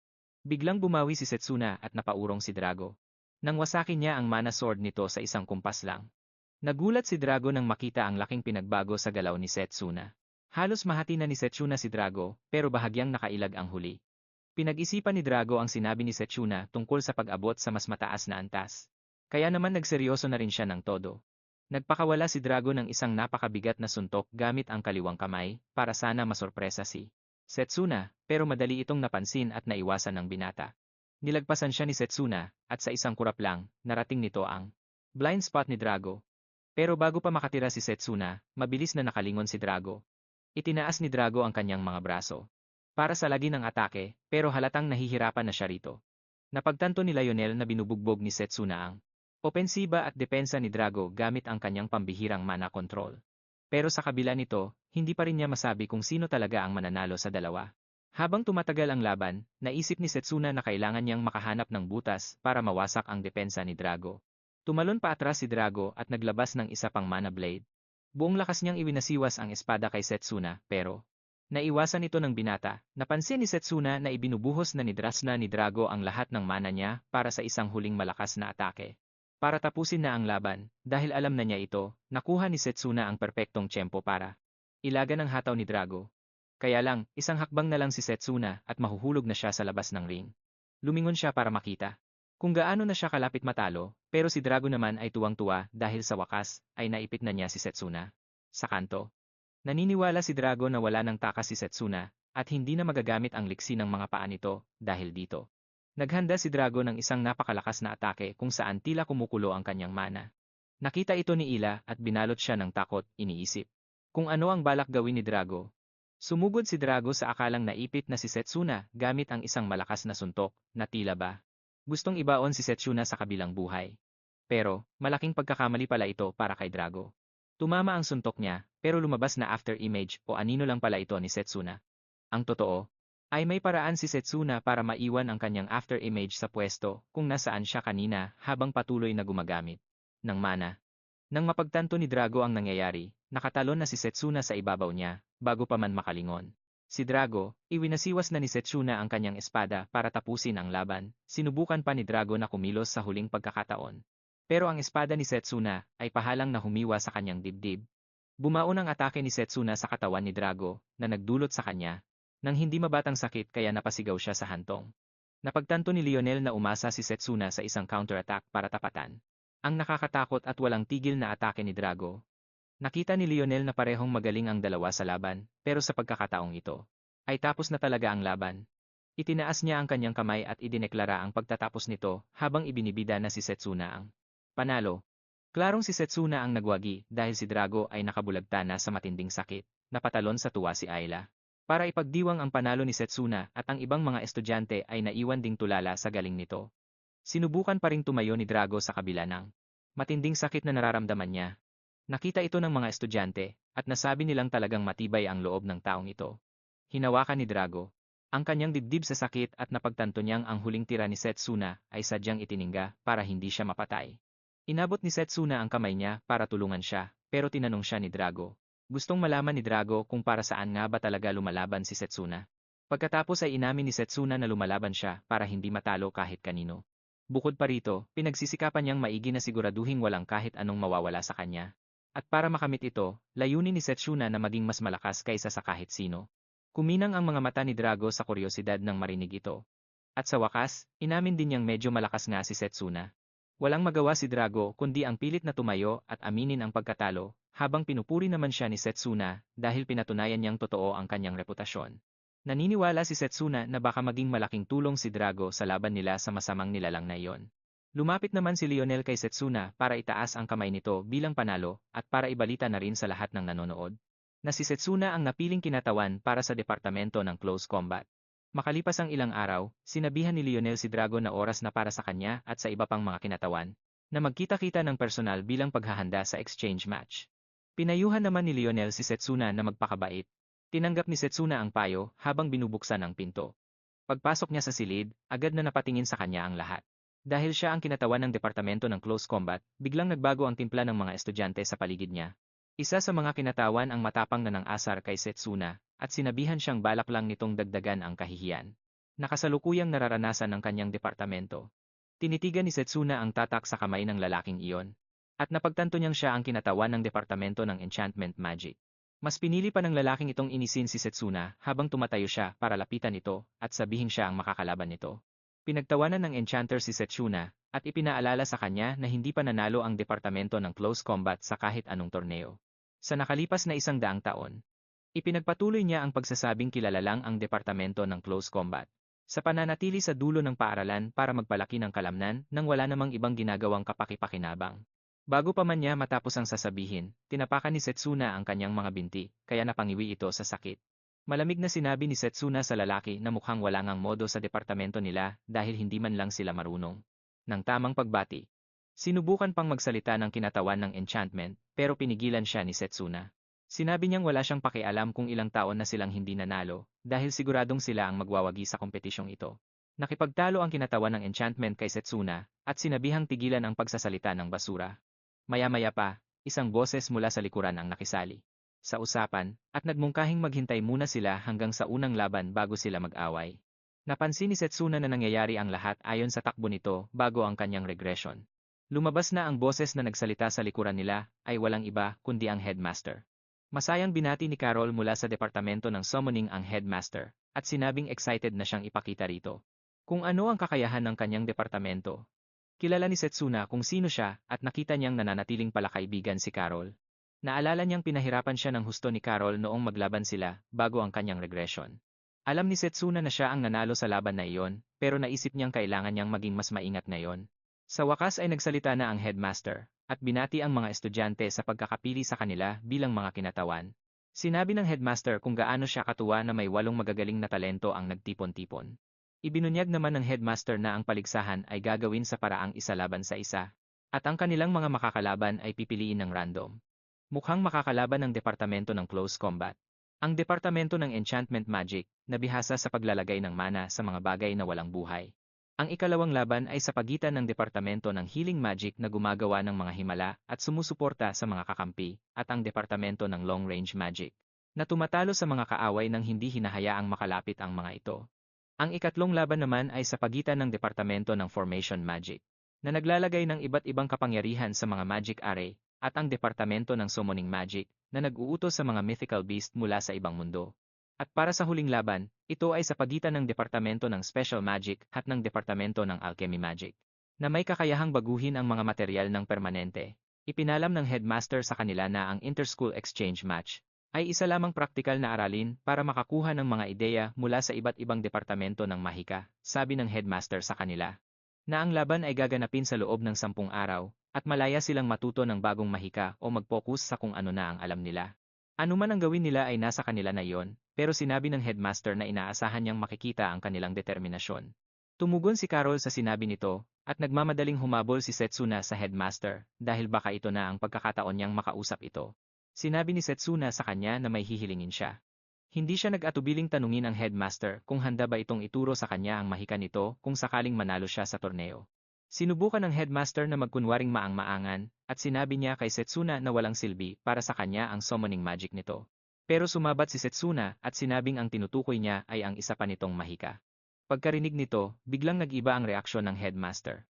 Biglang bumawi si Setsuna at napaurong si Drago. Nang wasakin niya ang mana sword nito sa isang kumpas lang. Nagulat si Drago nang makita ang laking pinagbago sa galaw ni Setsuna. Halos mahati na ni Setsuna si Drago, pero bahagyang nakailag ang huli. Pinag-isipan ni Drago ang sinabi ni Setsuna tungkol sa pag-abot sa mas mataas na antas. Kaya naman nagseryoso na rin siya ng todo. Nagpakawala si Drago ng isang napakabigat na suntok gamit ang kaliwang kamay para sana masorpresa si Setsuna, pero madali itong napansin at naiwasan ng binata. Nilagpasan siya ni Setsuna at sa isang kurap lang, narating nito ang blind spot ni Drago. Pero bago pa makatira si Setsuna, mabilis na nakalingon si Drago. Itinaas ni Drago ang kanyang mga braso para sa lagi ng atake, pero halatang nahihirapan na siya rito. Napagtanto ni Lionel na binubugbog ni Setsuna ang opensiba at depensa ni Drago gamit ang kanyang pambihirang mana control. Pero sa kabila nito, hindi pa rin niya masabi kung sino talaga ang mananalo sa dalawa. Habang tumatagal ang laban, naisip ni Setsuna na kailangan niyang makahanap ng butas para mawasak ang depensa ni Drago. Tumalon pa atras si Drago at naglabas ng isa pang mana blade. Buong lakas niyang iwinasiwas ang espada kay Setsuna, pero naiwasan ito ng binata. Napansin ni Setsuna na ibinubuhos na ni Drago ang lahat ng mana niya para sa isang huling malakas na atake. Para tapusin na ang laban, dahil alam na niya ito, nakuha ni Setsuna ang perpektong tiyempo para ilagan ang hataw ni Drago. Kaya lang, isang hakbang na lang si Setsuna at mahuhulog na siya sa labas ng ring. Lumingon siya para makita kung gaano na siya kalapit matalo, pero si Drago naman ay tuwang-tuwa dahil sa wakas ay naipit na niya si Setsuna. Sa kanto, naniniwala si Drago na wala nang takas si Setsuna at hindi na magagamit ang liksi ng mga paa nito dahil dito. Naghanda si Drago ng isang napakalakas na atake kung saan tila kumukulo ang kanyang mana. Nakita ito ni Ila at binalot siya ng takot, iniisip. Kung ano ang balak gawin ni Drago. Sumugod si Drago sa akalang naipit na si Setsuna gamit ang isang malakas na suntok, na tila ba. Gustong ibaon si Setsuna sa kabilang buhay. Pero, malaking pagkakamali pala ito para kay Drago. Tumama ang suntok niya, pero lumabas na after image o anino lang pala ito ni Setsuna. Ang totoo, ay may paraan si Setsuna para maiwan ang kanyang after image sa pwesto kung nasaan siya kanina habang patuloy na gumagamit ng mana. Nang mapagtanto ni Drago ang nangyayari, nakatalon na si Setsuna sa ibabaw niya, bago pa man makalingon. Si Drago, iwinasiwas na ni Setsuna ang kanyang espada para tapusin ang laban, sinubukan pa ni Drago na kumilos sa huling pagkakataon. Pero ang espada ni Setsuna ay pahalang na humiwa sa kanyang dibdib. Bumaon ang atake ni Setsuna sa katawan ni Drago, na nagdulot sa kanya, nang hindi mabatang sakit kaya napasigaw siya sa hantong. Napagtanto ni Lionel na umasa si Setsuna sa isang counterattack para tapatan ang nakakatakot at walang tigil na atake ni Drago. Nakita ni Lionel na parehong magaling ang dalawa sa laban, pero sa pagkakataong ito, ay tapos na talaga ang laban. Itinaas niya ang kanyang kamay at idineklara ang pagtatapos nito habang ibinibida na si Setsuna ang panalo. Klarong si Setsuna ang nagwagi dahil si Drago ay nakabulagta na sa matinding sakit, napatalon sa tuwa si Ayla. Para ipagdiwang ang panalo ni Setsuna at ang ibang mga estudyante ay naiwan ding tulala sa galing nito. Sinubukan pa ring tumayo ni Drago sa kabila ng matinding sakit na nararamdaman niya. Nakita ito ng mga estudyante, at nasabi nilang talagang matibay ang loob ng taong ito. Hinawakan ni Drago ang kanyang dibdib sa sakit at napagtanto niyang ang huling tira ni Setsuna ay sadyang itiningga para hindi siya mapatay. Inabot ni Setsuna ang kamay niya para tulungan siya, pero tinanong siya ni Drago. Gustong malaman ni Drago kung para saan nga ba talaga lumalaban si Setsuna. Pagkatapos ay inamin ni Setsuna na lumalaban siya para hindi matalo kahit kanino. Bukod pa rito, pinagsisikapan niyang maigi na siguraduhing walang kahit anong mawawala sa kanya. At para makamit ito, layunin ni Setsuna na maging mas malakas kaysa sa kahit sino. Kuminang ang mga mata ni Drago sa kuryosidad nang marinig ito. At sa wakas, inamin din niyang medyo malakas nga si Setsuna. Walang magawa si Drago kundi ang pilit na tumayo at aminin ang pagkatalo, habang pinupuri naman siya ni Setsuna dahil pinatunayan niyang totoo ang kanyang reputasyon. Naniniwala si Setsuna na baka maging malaking tulong si Drago sa laban nila sa masamang nilalang na iyon. Lumapit naman si Lionel kay Setsuna para itaas ang kamay nito bilang panalo at para ibalita na rin sa lahat ng nanonood na si Setsuna ang napiling kinatawan para sa departamento ng close combat. Makalipas ang ilang araw, sinabihan ni Lionel si Drago na oras na para sa kanya at sa iba pang mga kinatawan na magkita-kita ng personal bilang paghahanda sa exchange match. Pinayuhan naman ni Lionel si Setsuna na magpakabait. Tinanggap ni Setsuna ang payo habang binubuksan ang pinto. Pagpasok niya sa silid, agad na napatingin sa kanya ang lahat. Dahil siya ang kinatawan ng departamento ng close combat, biglang nagbago ang timpla ng mga estudyante sa paligid niya. Isa sa mga kinatawan ang matapang na ng asar kay Setsuna, at sinabihan siyang balak lang nitong dagdagan ang kahihiyan. Nakasalukuyang nararanasan ng kanyang departamento. Tinitigan ni Setsuna ang tatak sa kamay ng lalaking iyon. At napagtanto niyang siya ang kinatawan ng departamento ng enchantment magic. Mas pinili pa ng lalaking itong inisin si Setsuna habang tumatayo siya para lapitan ito at sabihin siya ang makakalaban nito. Pinagtawanan ng enchanter si Setsuna at ipinaalala sa kanya na hindi pa nanalo ang departamento ng close combat sa kahit anong torneo. Sa nakalipas na 100 taon, ipinagpatuloy niya ang pagsasabing kilala lang ang departamento ng close combat. Sa pananatili sa dulo ng paaralan para magpalaki ng kalamnan nang wala namang ibang ginagawang kapaki-pakinabang. Bago pa man niya matapos ang sasabihin, tinapakan ni Setsuna ang kanyang mga binti, kaya napangiwi ito sa sakit. Malamig na sinabi ni Setsuna sa lalaki na mukhang wala ngang modo sa departamento nila dahil hindi man lang sila marunong ng tamang pagbati. Sinubukan pang magsalita ng kinatawan ng enchantment, pero pinigilan siya ni Setsuna. Sinabi niyang wala siyang pakialam kung ilang taon na silang hindi nanalo, dahil siguradong sila ang magwawagi sa kompetisyong ito. Nakipagtalo ang kinatawan ng enchantment kay Setsuna, at sinabihang tigilan ang pagsasalita ng basura. Maya-maya pa, isang boses mula sa likuran ang nakisali sa usapan, at nagmungkahing maghintay muna sila hanggang sa unang laban bago sila mag-away. Napansin ni Setsuna na nangyayari ang lahat ayon sa takbo nito bago ang kanyang regression. Lumabas na ang boses na nagsalita sa likuran nila ay walang iba kundi ang headmaster. Masayang binati ni Carol mula sa departamento ng summoning ang headmaster, at sinabing excited na siyang ipakita rito kung ano ang kakayahan ng kanyang departamento. Kilala ni Setsuna kung sino siya at nakita niyang nananatiling palakaibigan si Carol. Naalala niyang pinahirapan siya ng husto ni Carol noong maglaban sila bago ang kanyang regression. Alam ni Setsuna na siya ang nanalo sa laban na iyon, pero naisip niyang kailangan niyang maging mas maingat ngayon. Sa wakas ay nagsalita na ang headmaster, at binati ang mga estudyante sa pagkakapili sa kanila bilang mga kinatawan. Sinabi ng headmaster kung gaano siya katuwa na may 8 magagaling na talento ang nagtipon-tipon. Ibinunyag naman ng headmaster na ang paligsahan ay gagawin sa paraang isa laban sa isa, at ang kanilang mga makakalaban ay pipiliin ng random. Mukhang makakalaban ng Departamento ng Close Combat. Ang Departamento ng Enchantment Magic, na bihasa sa paglalagay ng mana sa mga bagay na walang buhay. Ang ikalawang laban ay sa pagitan ng Departamento ng Healing Magic na gumagawa ng mga himala at sumusuporta sa mga kakampi, at ang Departamento ng Long Range Magic, na tumatalo sa mga kaaway nang hindi hinahayaang makalapit ang mga ito. Ang ikatlong laban naman ay sa pagitan ng Departamento ng Formation Magic, na naglalagay ng iba't ibang kapangyarihan sa mga magic array, at ang Departamento ng Summoning Magic, na nag-uutos sa mga mythical beast mula sa ibang mundo. At para sa huling laban, ito ay sa pagitan ng Departamento ng Special Magic at ng Departamento ng Alchemy Magic, na may kakayahang baguhin ang mga materyal ng permanente. Ipinalam ng headmaster sa kanila na ang Interschool Exchange Match ay isa lamang praktikal na aralin para makakuha ng mga ideya mula sa iba't ibang departamento ng mahika, sabi ng headmaster sa kanila. Na ang laban ay gaganapin sa loob ng 10 araw, at malaya silang matuto ng bagong mahika o mag-focus sa kung ano na ang alam nila. Ano man ang gawin nila ay nasa kanila na iyon, pero sinabi ng headmaster na inaasahan niyang makikita ang kanilang determinasyon. Tumugon si Carol sa sinabi nito, at nagmamadaling humabol si Setsuna sa headmaster, dahil baka ito na ang pagkakataon niyang makausap ito. Sinabi ni Setsuna sa kanya na may hihilingin siya. Hindi siya nag-atubiling tanungin ang headmaster kung handa ba itong ituro sa kanya ang mahika nito kung sakaling manalo siya sa torneo. Sinubukan ng headmaster na magkunwaring maang-maangan, at sinabi niya kay Setsuna na walang silbi para sa kanya ang summoning magic nito. Pero sumabat si Setsuna at sinabing ang tinutukoy niya ay ang isa pa nitong mahika. Pagkarinig nito, biglang nag-iba ang reaksyon ng headmaster.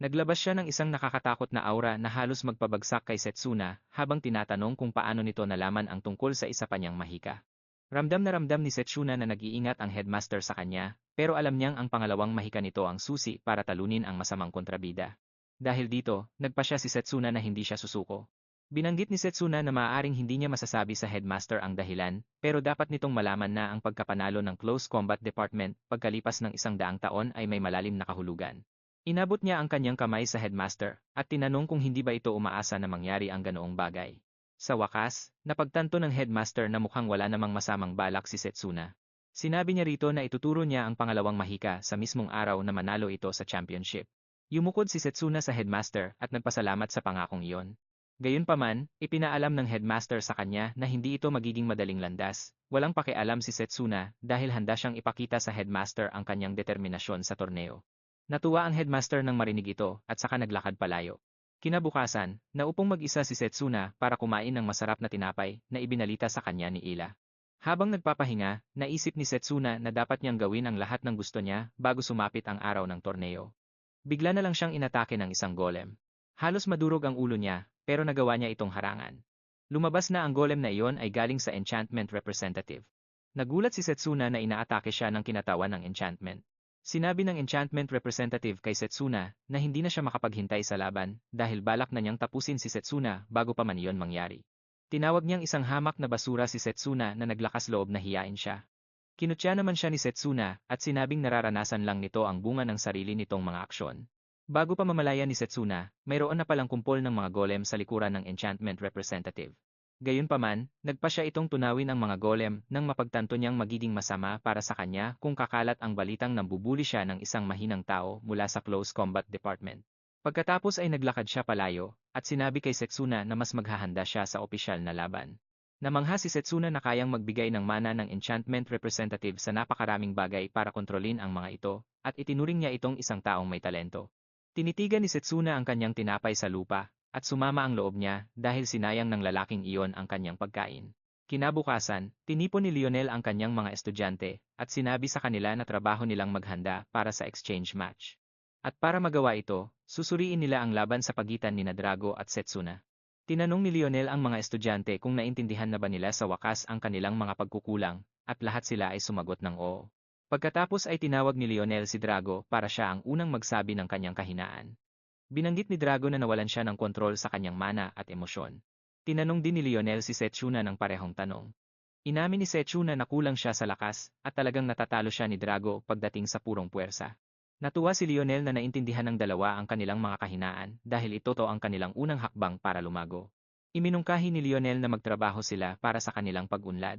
Naglabas siya ng isang nakakatakot na aura na halos magpabagsak kay Setsuna habang tinatanong kung paano nito nalaman ang tungkol sa isa pa niyang mahika. Ramdam na ramdam ni Setsuna na nag-iingat ang headmaster sa kanya, pero alam niyang ang pangalawang mahika nito ang susi para talunin ang masamang kontrabida. Dahil dito, nagpa siya si Setsuna na hindi siya susuko. Binanggit ni Setsuna na maaaring hindi niya masasabi sa headmaster ang dahilan, pero dapat nitong malaman na ang pagkapanalo ng Close Combat Department pagkalipas ng 100 taon ay may malalim na kahulugan. Inabot niya ang kanyang kamay sa headmaster, at tinanong kung hindi ba ito umaasa na mangyari ang ganoong bagay. Sa wakas, napagtanto ng headmaster na mukhang wala namang masamang balak si Setsuna. Sinabi niya rito na ituturo niya ang pangalawang mahika sa mismong araw na manalo ito sa championship. Yumukod si Setsuna sa headmaster at nagpasalamat sa pangakong iyon. Gayunpaman, ipinaalam ng headmaster sa kanya na hindi ito magiging madaling landas. Walang pakialam si Setsuna dahil handa siyang ipakita sa headmaster ang kanyang determinasyon sa torneo. Natuwa ang headmaster nang marinig ito at saka naglakad palayo. Kinabukasan, naupong mag-isa si Setsuna para kumain ng masarap na tinapay na ibinalita sa kanya ni Ila. Habang nagpapahinga, naisip ni Setsuna na dapat niyang gawin ang lahat ng gusto niya bago sumapit ang araw ng torneo. Bigla na lang siyang inatake ng isang golem. Halos madurog ang ulo niya, pero nagawa niya itong harangan. Lumabas na ang golem na iyon ay galing sa enchantment representative. Nagulat si Setsuna na inaatake siya ng kinatawan ng enchantment. Sinabi ng enchantment representative kay Setsuna na hindi na siya makapaghintay sa laban dahil balak na niyang tapusin si Setsuna bago pa man iyon mangyari. Tinawag niyang isang hamak na basura si Setsuna na naglakas loob na hiyain siya. Kinutya naman siya ni Setsuna at sinabing nararanasan lang nito ang bunga ng sarili nitong mga aksyon. Bago pa mamalaya ni Setsuna, mayroon na palang kumpol ng mga golem sa likuran ng enchantment representative. Gayunpaman, nagpa siya itong tunawin ang mga golem nang mapagtanto niyang magiging masama para sa kanya kung kakalat ang balitang nambubuli siya ng isang mahinang tao mula sa Close Combat Department. Pagkatapos ay naglakad siya palayo, at sinabi kay Setsuna na mas maghahanda siya sa opisyal na laban. Namangha si Setsuna na kayang magbigay ng mana ng enchantment representative sa napakaraming bagay para kontrolin ang mga ito, at itinuring niya itong isang taong may talento. Tinitigan ni Setsuna ang kanyang tinapay sa lupa, at sumama ang loob niya dahil sinayang ng lalaking iyon ang kanyang pagkain. Kinabukasan, tinipon ni Lionel ang kanyang mga estudyante at sinabi sa kanila na trabaho nilang maghanda para sa exchange match. At para magawa ito, susuriin nila ang laban sa pagitan ni Drago at Setsuna. Tinanong ni Lionel ang mga estudyante kung naintindihan na ba nila sa wakas ang kanilang mga pagkukulang, at lahat sila ay sumagot ng oo. Pagkatapos ay tinawag ni Lionel si Drago para siya ang unang magsabi ng kanyang kahinaan. Binanggit ni Drago na nawalan siya ng kontrol sa kanyang mana at emosyon. Tinanong din ni Lionel si Setsuna ng parehong tanong. Inamin ni Setsuna na kulang siya sa lakas at talagang natatalo siya ni Drago pagdating sa purong puwersa. Natuwa si Lionel na naintindihan ng dalawa ang kanilang mga kahinaan dahil ito ang kanilang unang hakbang para lumago. Iminungkahi ni Lionel na magtrabaho sila para sa kanilang pag-unlad.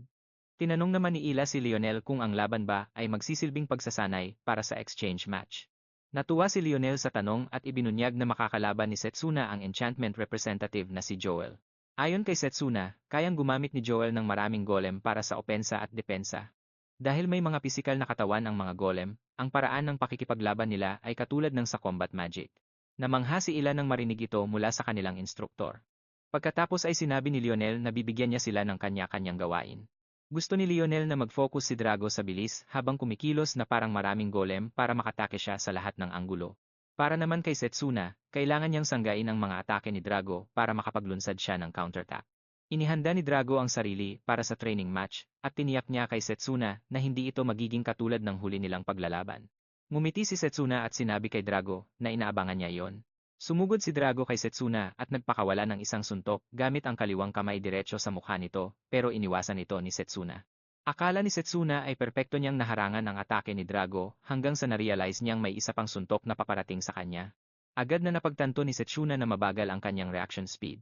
Tinanong naman ni Ila si Lionel kung ang laban ba ay magsisilbing pagsasanay para sa exchange match. Natuwa si Lionel sa tanong at ibinunyag na makakalaban ni Setsuna ang enchantment representative na si Joel. Ayon kay Setsuna, kayang gumamit ni Joel ng maraming golem para sa opensa at depensa. Dahil may mga pisikal na katawan ang mga golem, ang paraan ng pakikipaglaban nila ay katulad ng sa combat magic. Namangha si Ila nang marinig ito mula sa kanilang instruktor. Pagkatapos ay sinabi ni Lionel na bibigyan niya sila ng kanya-kanyang gawain. Gusto ni Lionel na mag-focus si Drago sa bilis habang kumikilos na parang maraming golem para makatake siya sa lahat ng anggulo. Para naman kay Setsuna, kailangan niyang sanggain ang mga atake ni Drago para makapaglunsad siya ng counterattack. Inihanda ni Drago ang sarili para sa training match at tiniyak niya kay Setsuna na hindi ito magiging katulad ng huli nilang paglalaban. Ngumiti si Setsuna at sinabi kay Drago na inaabangan niya iyon. Sumugod si Drago kay Setsuna at nagpakawala ng isang suntok gamit ang kaliwang kamay diretso sa mukha nito pero iniwasan ito ni Setsuna. Akala ni Setsuna ay perpekto niyang naharangan ang atake ni Drago hanggang sa na-realize niyang may isa pang suntok na paparating sa kanya. Agad na napagtanto ni Setsuna na mabagal ang kanyang reaction speed.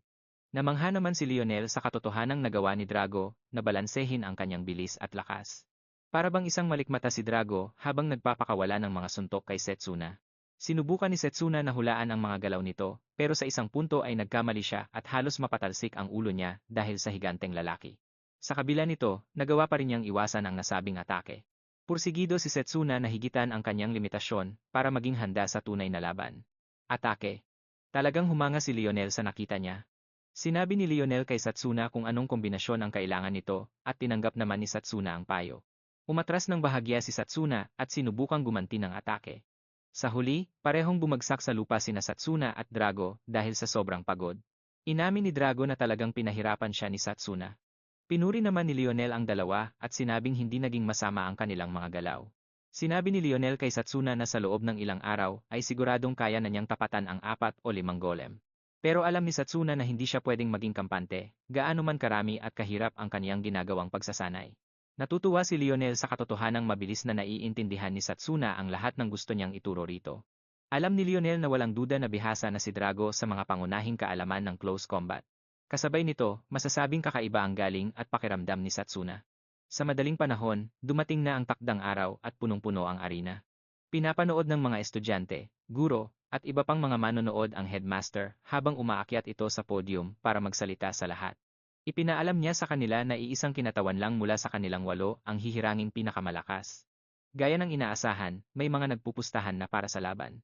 Namangha naman si Lionel sa katotohanang nagawa ni Drago na balansehin ang kanyang bilis at lakas. Para bang isang malikmata si Drago habang nagpapakawala ng mga suntok kay Setsuna. Sinubukan ni Setsuna na hulaan ang mga galaw nito, pero sa isang punto ay nagkamali siya at halos mapatalsik ang ulo niya dahil sa higanteng lalaki. Sa kabila nito, nagawa pa rin niyang iwasan ang nasabing atake. Pursigido si Setsuna na higitan ang kanyang limitasyon para maging handa sa tunay na laban. Atake. Talagang humanga si Lionel sa nakita niya. Sinabi ni Lionel kay Setsuna kung anong kombinasyon ang kailangan nito at tinanggap naman ni Setsuna ang payo. Umatras ng bahagya si Setsuna at sinubukang gumanti ng atake. Sa huli, parehong bumagsak sa lupa sina Setsuna at Drago dahil sa sobrang pagod. Inamin ni Drago na talagang pinahirapan siya ni Setsuna. Pinuri naman ni Lionel ang dalawa at sinabing hindi naging masama ang kanilang mga galaw. Sinabi ni Lionel kay Setsuna na sa loob ng ilang araw ay siguradong kaya na niyang tapatan ang 4 o 5 golem. Pero alam ni Setsuna na hindi siya pwedeng maging kampante, gaano man karami at kahirap ang kaniyang ginagawang pagsasanay. Natutuwa si Lionel sa katotohanang mabilis na naiintindihan ni Setsuna ang lahat ng gusto niyang ituro rito. Alam ni Lionel na walang duda na bihasa na si Drago sa mga pangunahing kaalaman ng close combat. Kasabay nito, masasabing kakaiba ang galing at pakiramdam ni Setsuna. Sa madaling panahon, dumating na ang takdang araw at punong-puno ang arena. Pinapanood ng mga estudyante, guro, at iba pang mga manonood ang headmaster habang umaakyat ito sa podium para magsalita sa lahat. Ipinaalam niya sa kanila na iisang kinatawan lang mula sa kanilang 8 ang hihiranging pinakamalakas. Gaya ng inaasahan, may mga nagpupustahan na para sa laban.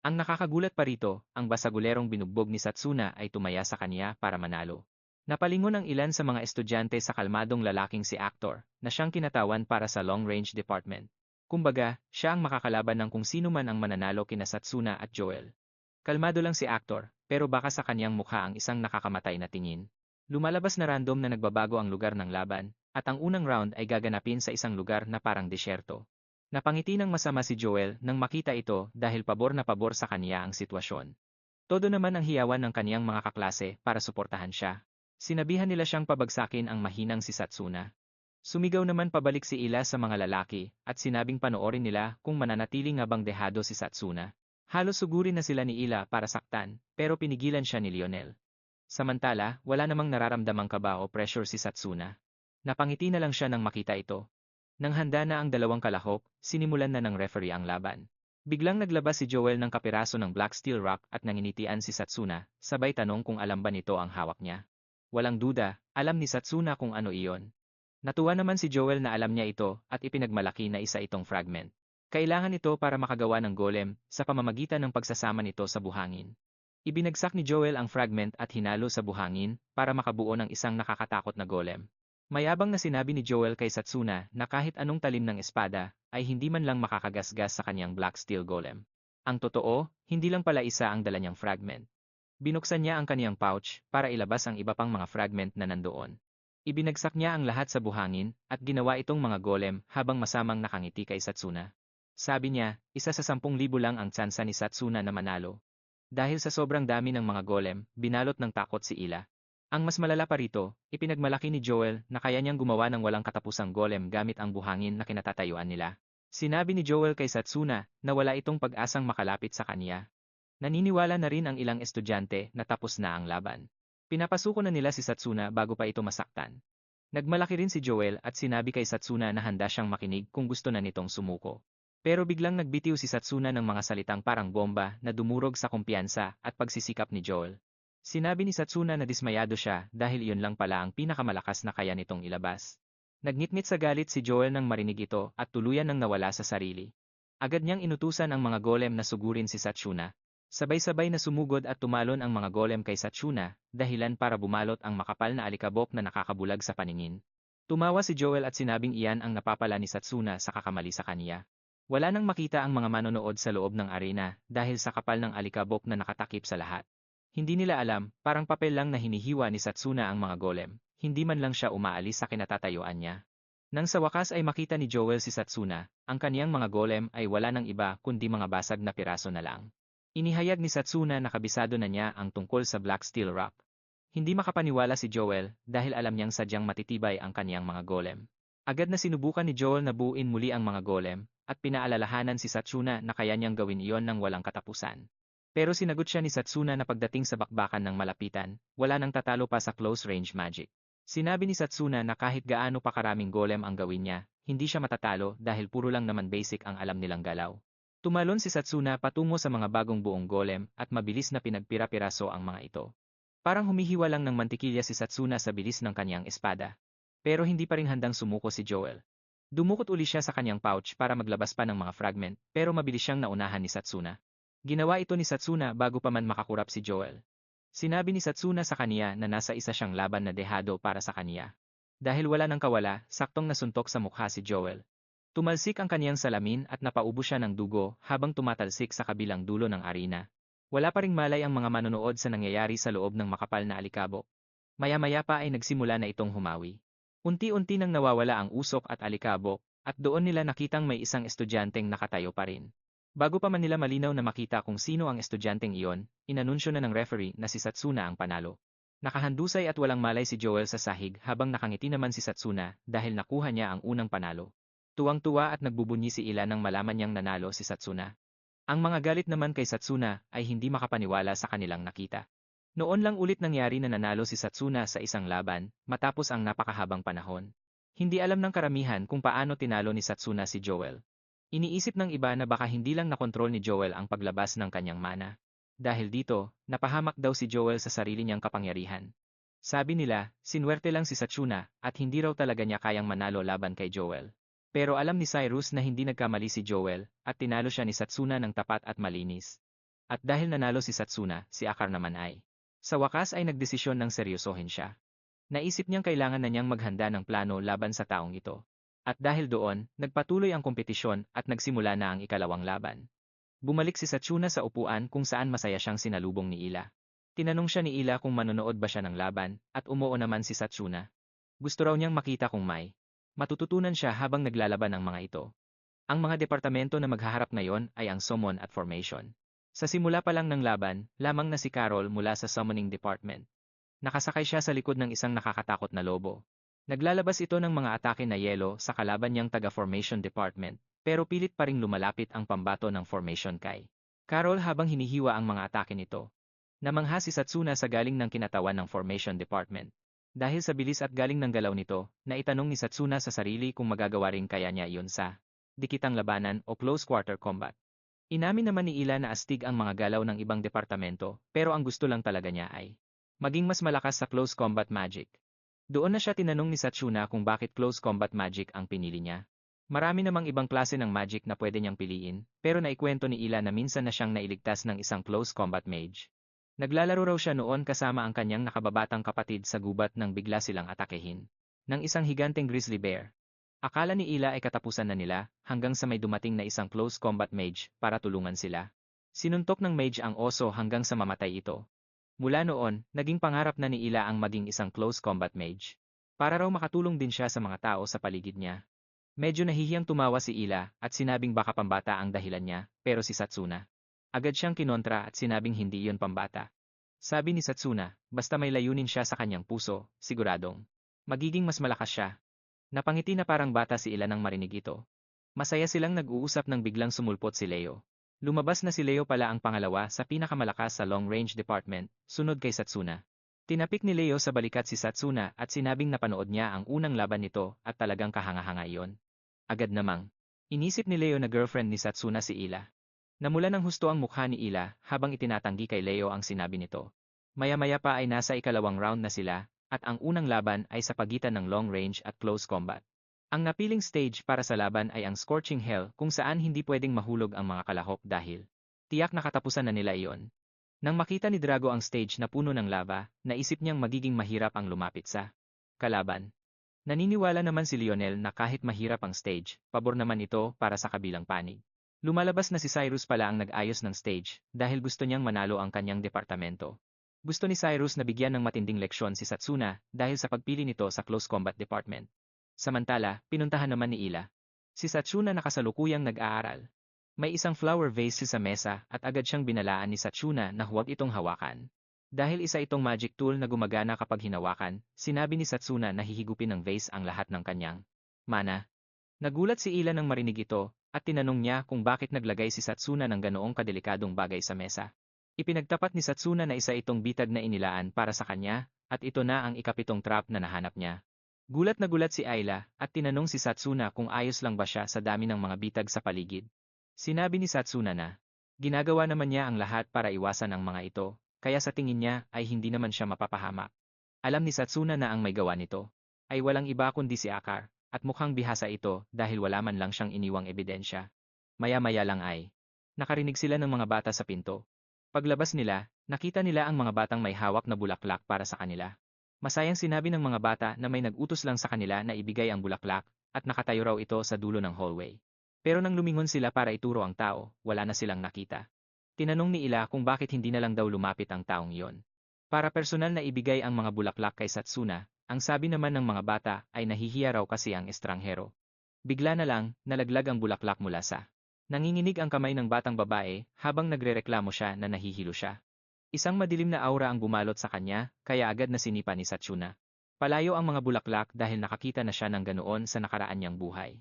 Ang nakakagulat pa rito, ang basagulerong binugbog ni Setsuna ay tumaya sa kanya para manalo. Napalingon ang ilan sa mga estudyante sa kalmadong lalaking si Actor, na siyang kinatawan para sa long-range department. Kumbaga, siya ang makakalaban ng kung sino man ang mananalo kina Setsuna at Joel. Kalmado lang si Actor, pero baka sa kanyang mukha ang isang nakakamatay na tingin. Lumalabas na random na nagbabago ang lugar ng laban, at ang unang round ay gaganapin sa isang lugar na parang desyerto. Napangiti ng masama si Joel nang makita ito dahil pabor na pabor sa kanya ang sitwasyon. Todo naman ang hiyawan ng kaniyang mga kaklase para suportahan siya. Sinabihan nila siyang pabagsakin ang mahinang si Setsuna. Sumigaw naman pabalik si Ila sa mga lalaki at sinabing panoorin nila kung mananatili nga bang dehado si Setsuna. Halos sugurin na sila ni Ila para saktan, pero pinigilan siya ni Lionel. Samantala, wala namang nararamdamang kaba o pressure si Setsuna. Napangiti na lang siya nang makita ito. Nang handa na ang dalawang kalahok, sinimulan na ng referee ang laban. Biglang naglabas si Joel ng kapiraso ng Black Steel Rock at nanginitian si Setsuna, sabay tanong kung alam ba nito ang hawak niya. Walang duda, alam ni Setsuna kung ano iyon. Natuwa naman si Joel na alam niya ito at ipinagmalaki na isa itong fragment. Kailangan ito para makagawa ng golem sa pamamagitan ng pagsasama nito sa buhangin. Ibinagsak ni Joel ang fragment at hinalo sa buhangin para makabuo ng isang nakakatakot na golem. Mayabang na sinabi ni Joel kay Setsuna na kahit anong talim ng espada ay hindi man lang makakagasgas sa kanyang Black Steel Golem. Ang totoo, hindi lang pala isa ang dala niyang fragment. Binuksan niya ang kaniyang pouch para ilabas ang iba pang mga fragment na nandoon. Ibinagsak niya ang lahat sa buhangin at ginawa itong mga golem habang masamang nakangiti kay Setsuna. Sabi niya, isa sa 10,000 lang ang tsansa ni Setsuna na manalo. Dahil sa sobrang dami ng mga golem, binalot ng takot si Ila. Ang mas malala pa rito, ipinagmalaki ni Joel na kaya niyang gumawa ng walang katapusang golem gamit ang buhangin na kinatatayuan nila. Sinabi ni Joel kay Satsuna na wala itong pag-asang makalapit sa kanya. Naniniwala na rin ang ilang estudyante na tapos na ang laban. Pinapasuko na nila si Satsuna bago pa ito masaktan. Nagmalaki rin si Joel at sinabi kay Satsuna na handa siyang makinig kung gusto na nitong sumuko. Pero biglang nagbitiw si Satsuna ng mga salitang parang bomba na dumurog sa kumpiyansa at pagsisikap ni Joel. Sinabi ni Satsuna na dismayado siya dahil iyon lang pala ang pinakamalakas na kaya nitong ilabas. Nagngitngit sa galit si Joel nang marinig ito at tuluyan nang nawala sa sarili. Agad niyang inutusan ang mga golem na sugurin si Satsuna. Sabay-sabay na sumugod at tumalon ang mga golem kay Satsuna, dahilan para bumalot ang makapal na alikabok na nakakabulag sa paningin. Tumawa si Joel at sinabing iyan ang napapala ni Satsuna sa kakamali sa kaniya. Wala nang makita ang mga manonood sa loob ng arena dahil sa kapal ng alikabok na nakatakip sa lahat. Hindi nila alam, parang papel lang na hinihiwa ni Satsuna ang mga golem, hindi man lang siya umaalis sa kinatatayuan niya. Nang sa wakas ay makita ni Joel si Satsuna, ang kaniyang mga golem ay wala nang iba kundi mga basag na piraso na lang. Inihayag ni Satsuna na kabisado na niya ang tungkol sa Black Steel Rock. Hindi makapaniwala si Joel dahil alam niyang sadyang matitibay ang kaniyang mga golem. Agad na sinubukan ni Joel na buuin muli ang mga golem, at pinaalalahanan si Satsuna na kaya niyang gawin iyon ng walang katapusan. Pero sinagot siya ni Satsuna na pagdating sa bakbakan ng malapitan, wala nang tatalo pa sa close-range magic. Sinabi ni Satsuna na kahit gaano pa karaming golem ang gawin niya, hindi siya matatalo dahil puro lang naman basic ang alam nilang galaw. Tumalon si Satsuna patungo sa mga bagong buong golem at mabilis na pinagpira-piraso ang mga ito. Parang humihiwa lang ng mantikilya si Satsuna sa bilis ng kanyang espada. Pero hindi pa rin handang sumuko si Joel. Dumukot uli siya sa kanyang pouch para maglabas pa ng mga fragment, pero mabilis siyang naunahan ni Satsuna. Ginawa ito ni Satsuna bago pa man makakurap si Joel. Sinabi ni Satsuna sa kaniya na nasa isa siyang laban na dehado para sa kaniya. Dahil wala nang kawala, saktong nasuntok sa mukha si Joel. Tumalsik ang kaniyang salamin at napaubo siya ng dugo habang tumatalsik sa kabilang dulo ng arena. Wala pa ring malay ang mga manonood sa nangyayari sa loob ng makapal na alikabok. Maya-maya pa ay nagsimula na itong humawi. Unti-unti nang nawawala ang usok at alikabok, at doon nila nakitang may isang estudyanteng nakatayo pa rin. Bago pa man nila malinaw na makita kung sino ang estudyanteng iyon, inanunsyo na ng referee na si Satsuna ang panalo. Nakahandusay at walang malay si Joel sa sahig habang nakangiti naman si Satsuna dahil nakuha niya ang unang panalo. Tuwang-tuwa at nagbubunyi si Ila nang malaman niyang nanalo si Satsuna. Ang mga galit naman kay Satsuna ay hindi makapaniwala sa kanilang nakita. Noon lang ulit nangyari na nanalo si Satsuna sa isang laban, matapos ang napakahabang panahon. Hindi alam ng karamihan kung paano tinalo ni Satsuna si Joel. Iniisip ng iba na baka hindi lang nakontrol ni Joel ang paglabas ng kanyang mana. Dahil dito, napahamak daw si Joel sa sarili niyang kapangyarihan. Sabi nila, sinwerte lang si Satsuna at hindi raw talaga niya kayang manalo laban kay Joel. Pero alam ni Cyrus na hindi nagkamali si Joel at tinalo siya ni Satsuna ng tapat at malinis. At dahil nanalo si Satsuna, si Akar naman ay. Sa wakas ay nagdesisyon ng seryosohin siya. Naisip niyang kailangan na niyang maghanda ng plano laban sa taong ito. At dahil doon, nagpatuloy ang kompetisyon at nagsimula na ang ikalawang laban. Bumalik si Satsuna sa upuan kung saan masaya siyang sinalubong ni Ila. Tinanong siya ni Ila kung manonood ba siya ng laban, at umuo naman si Satsuna. Gusto raw niyang makita kung may matututunan siya habang naglalaban ang mga ito. Ang mga departamento na maghaharap ngayon ay ang Summon at Formation. Sa simula pa lang ng laban, lamang na si Carol mula sa Summoning Department. Nakasakay siya sa likod ng isang nakakatakot na lobo. Naglalabas ito ng mga atake na yelo sa kalaban niyang taga-Formation Department, pero pilit pa ring lumalapit ang pambato ng Formation kay Carol habang hinihiwa ang mga atake nito. Namangha si Satsuna sa galing ng kinatawan ng Formation Department. Dahil sa bilis at galing ng galaw nito, naitanong ni Satsuna sa sarili kung magagawa rin kaya niya iyon sa dikitang labanan o close quarter combat. Inamin naman ni Ila na astig ang mga galaw ng ibang departamento, pero ang gusto lang talaga niya ay maging mas malakas sa close combat magic. Doon na siya tinanong ni Satsuna kung bakit close combat magic ang pinili niya. Marami namang ibang klase ng magic na pwede niyang piliin, pero naikwento ni Ila na minsan na siyang nailigtas ng isang close combat mage. Naglalaro raw siya noon kasama ang kanyang nakababatang kapatid sa gubat nang bigla silang atakehin ng isang higanteng grizzly bear. Akala ni Ila ay katapusan na nila, hanggang sa may dumating na isang close combat mage para tulungan sila. Sinuntok ng mage ang oso hanggang sa mamatay ito. Mula noon, naging pangarap na ni Ila ang maging isang close combat mage. Para raw makatulong din siya sa mga tao sa paligid niya. Medyo nahihiyang tumawa si Ila at sinabing baka pambata ang dahilan niya, pero si Satsuna agad siyang kinontra at sinabing hindi iyon pambata. Sabi ni Satsuna, basta may layunin siya sa kanyang puso, siguradong magiging mas malakas siya. Napangiti na parang bata si Ila nang marinig ito. Masaya silang nag-uusap nang biglang sumulpot si Leo. Lumabas na si Leo pala ang pangalawa sa pinakamalakas sa long range department, sunod kay Satsuna. Tinapik ni Leo sa balikat si Satsuna at sinabing napanood niya ang unang laban nito at talagang kahanga-hanga iyon. Agad namang, inisip ni Leo na girlfriend ni Satsuna si Ila. Namula ng husto ang mukha ni Ila habang itinatanggi kay Leo ang sinabi nito. Maya-maya pa ay nasa ikalawang round na sila at ang unang laban ay sa pagitan ng long range at close combat. Ang napiling stage para sa laban ay ang Scorching Hell kung saan hindi pwedeng mahulog ang mga kalahok dahil tiyak na katapusan na nila iyon. Nang makita ni Drago ang stage na puno ng lava, naisip niyang magiging mahirap ang lumapit sa kalaban. Naniniwala naman si Lionel na kahit mahirap ang stage, pabor naman ito para sa kabilang panig. Lumalabas na si Cyrus pala ang nag-ayos ng stage dahil gusto niyang manalo ang kanyang departamento. Gusto ni Cyrus na bigyan ng matinding leksyon si Satsuna dahil sa pagpili nito sa close combat department. Samantala, pinuntahan naman ni Ila. Si Satsuna nakasalukuyang nag-aaral. May isang flower vase sa mesa at agad siyang binalaan ni Satsuna na huwag itong hawakan. Dahil isa itong magic tool na gumagana kapag hinawakan, sinabi ni Satsuna na hihigupin ng vase ang lahat ng kanyang mana. Nagulat si Ila nang marinig ito at tinanong niya kung bakit naglagay si Satsuna ng ganoong kadelikadong bagay sa mesa. Ipinagtapat ni Satsuna na isa itong bitag na inilaan para sa kanya at ito na ang ikapitong trap na nahanap niya. Gulat na gulat si Ayla at tinanong si Satsuna kung ayos lang ba siya sa dami ng mga bitag sa paligid. Sinabi ni Satsuna na ginagawa naman niya ang lahat para iwasan ang mga ito, kaya sa tingin niya ay hindi naman siya mapapahamak. Alam ni Satsuna na ang may gawa nito ay walang iba kundi si Akar at mukhang bihasa ito dahil wala man lang siyang iniwang ebidensya. Maya-maya lang ay nakarinig sila ng mga bata sa pinto. Paglabas nila, nakita nila ang mga batang may hawak na bulaklak para sa kanila. Masayang sinabi ng mga bata na may nag-utos lang sa kanila na ibigay ang bulaklak at nakatayo raw ito sa dulo ng hallway. Pero nang lumingon sila para ituro ang tao, wala na silang nakita. Tinanong ni Ila kung bakit hindi na lang daw lumapit ang taong iyon. Para personal na ibigay ang mga bulaklak kay Satsuna, ang sabi naman ng mga bata ay nahihiya raw kasi ang estranghero. Bigla na lang, nalaglag ang bulaklak mula sa nanginginig ang kamay ng batang babae habang nagrereklamo siya na nahihilo siya. Isang madilim na aura ang bumalot sa kanya, kaya agad na sinipa ni Satsuna. Palayo ang mga bulaklak dahil nakakita na siya ng ganoon sa nakaraan niyang buhay.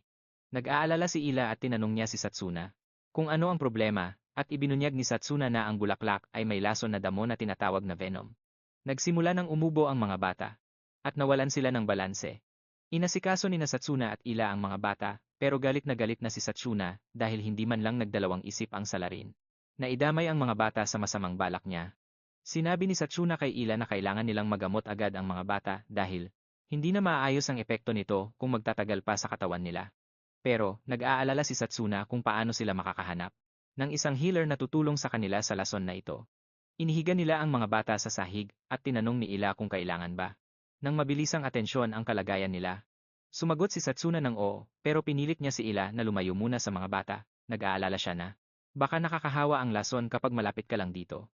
Nag-aalala si Ila at tinanong niya si Satsuna kung ano ang problema, at ibinunyag ni Satsuna na ang bulaklak ay may lason na damo na tinatawag na venom. Nagsimula ng umubo ang mga bata, at nawalan sila ng balanse. Inasikaso ni Satsuna at Ila ang mga bata, pero galit na si Satsuna dahil hindi man lang nagdalawang isip ang salarin. Naidamay ang mga bata sa masamang balak niya. Sinabi ni Satsuna kay Ila na kailangan nilang magamot agad ang mga bata dahil hindi na maayos ang epekto nito kung magtatagal pa sa katawan nila. Pero, nag-aalala si Satsuna kung paano sila makakahanap ng isang healer na tutulong sa kanila sa lason na ito. Inihiga nila ang mga bata sa sahig at tinanong ni Ila kung kailangan ba nang mabilisang atensyon ang kalagayan nila. Sumagot si Satsuna ng oo, pero pinilit niya si Ila na lumayo muna sa mga bata. Nag-aalala siya na baka nakakahawa ang lason kapag malapit ka lang dito.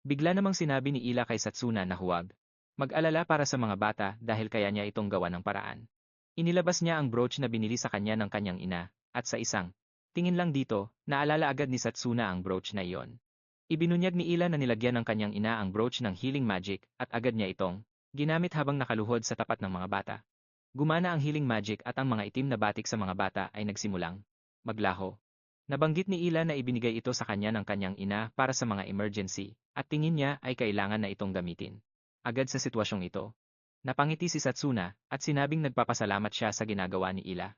Bigla namang sinabi ni Ila kay Satsuna na huwag mag-alala para sa mga bata dahil kaya niya itong gawa ng paraan. Inilabas niya ang brooch na binili sa kanya ng kanyang ina, at sa isang tingin lang dito, naalala agad ni Satsuna ang brooch na iyon. Ibinunyag ni Ila na nilagyan ng kanyang ina ang brooch ng healing magic at agad niya itong ginamit habang nakaluhod sa tapat ng mga bata. Gumana ang healing magic at ang mga itim na batik sa mga bata ay nagsimulang maglaho. Nabanggit ni Ila na ibinigay ito sa kanya ng kanyang ina para sa mga emergency, at tingin niya ay kailangan na itong gamitin. Agad sa sitwasyong ito, napangiti si Satsuna at sinabing nagpapasalamat siya sa ginagawa ni Ila.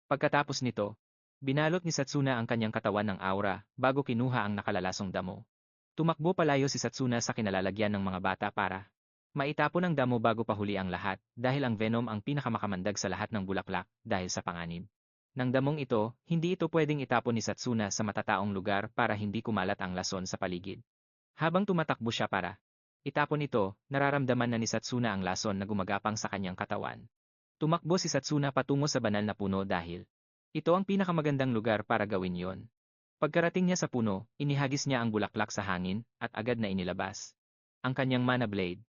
Pagkatapos nito, binalot ni Satsuna ang kanyang katawan ng aura bago kinuha ang nakalalasong damo. Tumakbo palayo si Satsuna sa kinalalagyan ng mga bata para maitapon ang damo bago pahuli ang lahat dahil ang venom ang pinakamakamandag sa lahat ng bulaklak dahil sa panganib. Nang damong ito, hindi ito pwedeng itapon ni Satsuna sa matataong lugar para hindi kumalat ang lason sa paligid. Habang tumatakbo siya para itapon ito, nararamdaman na ni Satsuna ang lason na gumagapang sa kanyang katawan. Tumakbo si Satsuna patungo sa banal na puno dahil ito ang pinakamagandang lugar para gawin yon. Pagkarating niya sa puno, inihagis niya ang bulaklak sa hangin at agad na inilabas ang kanyang mana blade.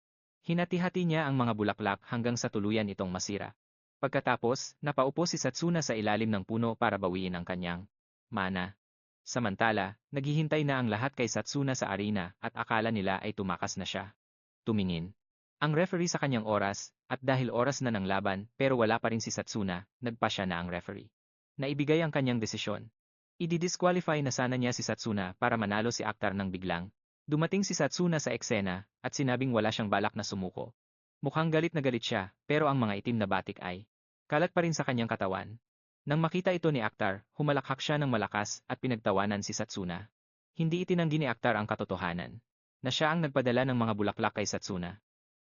Hinati-hati niya ang mga bulaklak hanggang sa tuluyan itong masira. Pagkatapos, napaupo si Satsuna sa ilalim ng puno para bawiin ang kanyang mana. Samantala, naghihintay na ang lahat kay Satsuna sa arena at akala nila ay tumakas na siya. Tumingin ang referee sa kanyang oras, at dahil oras na ng laban pero wala pa rin si Satsuna, nagpa siya na ang referee. Naibigay ang kanyang desisyon. Idi-disqualify na sana niya si Satsuna para manalo si Akhtar nang biglang. Dumating si Satsuna sa eksena at sinabing wala siyang balak na sumuko. Mukhang galit na galit siya pero ang mga itim na batik ay kalat pa rin sa kanyang katawan. Nang makita ito ni Akhtar, humalakhak siya ng malakas at pinagtawanan si Satsuna. Hindi itinanggi ni Akhtar ang katotohanan na siya ang nagpadala ng mga bulaklak kay Satsuna.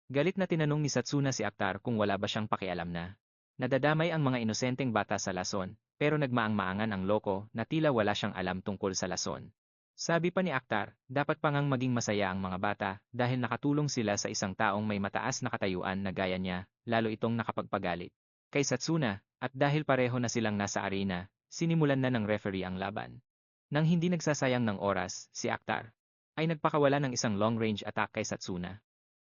Galit na tinanong ni Satsuna si Akhtar kung wala ba siyang pakialam na nadadamay ang mga inosenteng bata sa lason, pero nagmaang-maangan ang loko na tila wala siyang alam tungkol sa lason. Sabi pa ni Akhtar, dapat pa ngang maging masaya ang mga bata dahil nakatulong sila sa isang taong may mataas na katayuan na gaya niya, lalo itong nakapagpagalit kay Satsuna, at dahil pareho na silang nasa arena, sinimulan na ng referee ang laban. Nang hindi nagsasayang ng oras, si Akhtar ay nagpakawala ng isang long-range attack kay Satsuna.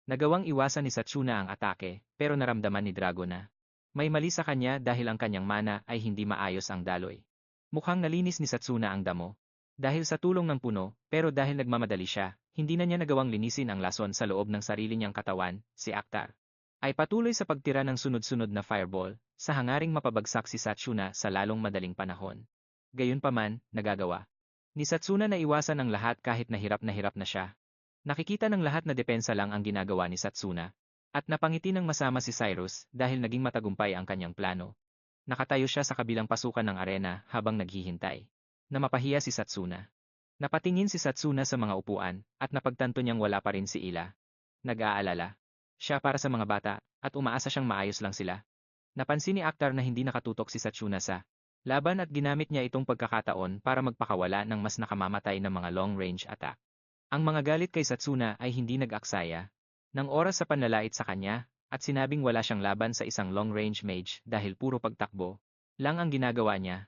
Nagawang iwasan ni Satsuna ang atake, pero naramdaman ni Drago na may mali sa kanya dahil ang kanyang mana ay hindi maayos ang daloy. Mukhang nalinis ni Satsuna ang damo. Dahil sa tulong ng puno, pero dahil nagmamadali siya, hindi na niya nagawang linisin ang lason sa loob ng sarili niyang katawan, si Akhtar ay patuloy sa pagtira ng sunod-sunod na fireball, sa hangaring mapabagsak si Satsuna sa lalong madaling panahon. Gayunpaman, nagagawa ni Satsuna na iwasan ang lahat kahit na hirap na siya. Nakikita ng lahat na depensa lang ang ginagawa ni Satsuna. At napangiti ng masama si Cyrus dahil naging matagumpay ang kanyang plano. Nakatayo siya sa kabilang pasukan ng arena habang naghihintay na mapahiya si Satsuna. Napatingin si Satsuna sa mga upuan at napagtanto niyang wala pa rin si Ila. Nag-aalala siya para sa mga bata at umaasa siyang maayos lang sila. Napansin ni Akhtar na hindi nakatutok si Satsuna sa laban at ginamit niya itong pagkakataon para magpakawala ng mas nakamamatay na mga long-range attack. Ang mga galit kay Satsuna ay hindi nag-aksaya ng oras sa panlalait sa kanya at sinabing wala siyang laban sa isang long-range mage dahil puro pagtakbo lang ang ginagawa niya.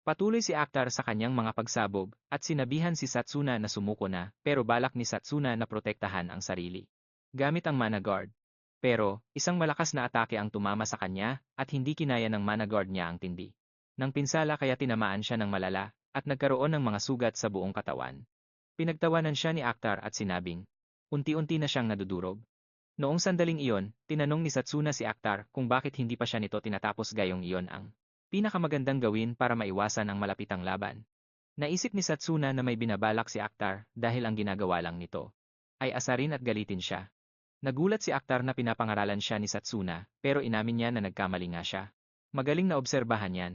Patuloy si Akhtar sa kanyang mga pagsabog at sinabihan si Satsuna na sumuko na pero balak ni Satsuna na protektahan ang sarili gamit ang mana guard. Pero, isang malakas na atake ang tumama sa kanya at hindi kinaya ng mana guard niya ang tindi nang pinsala kaya tinamaan siya ng malala at nagkaroon ng mga sugat sa buong katawan. Pinagtawanan siya ni Akhtar at sinabing, unti-unti na siyang nadudurog. Noong sandaling iyon, tinanong ni Satsuna si Akhtar kung bakit hindi pa siya nito tinatapos gayong iyon ang pinakamagandang gawin para maiwasan ang malapitang laban. Naisip ni Satsuna na may binabalak si Akhtar dahil ang ginagawa lang nito ay asarin at galitin siya. Nagulat si Akhtar na pinapangaralan siya ni Satsuna, pero inamin niya na nagkamali nga siya. Magaling na obserbahan yan.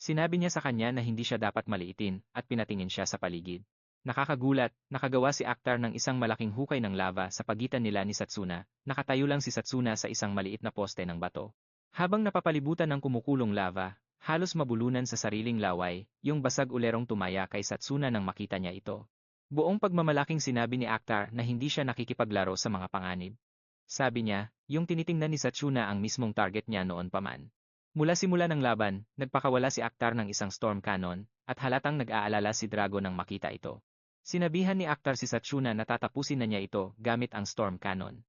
Sinabi niya sa kanya na hindi siya dapat maliitin at pinatingin siya sa paligid. Nakakagulat, nakagawa si Akhtar ng isang malaking hukay ng lava sa pagitan nila ni Satsuna, nakatayo lang si Satsuna sa isang maliit na poste ng bato. Habang napapalibutan ng kumukulong lava, halos mabulunan sa sariling laway, yung basag ulerong tumaya kay Satsuna nang makita niya ito. Buong pagmamalaking sinabi ni Akhtar na hindi siya nakikipaglaro sa mga panganib. Sabi niya, yung tinitingnan ni Satsuna ang mismong target niya noon pa man. Mula simula ng laban, nagpakawala si Akhtar ng isang storm cannon, at halatang nag-aalala si Drago nang makita ito. Sinabihan ni Akhtar si Satsuna na tatapusin na niya ito gamit ang storm cannon.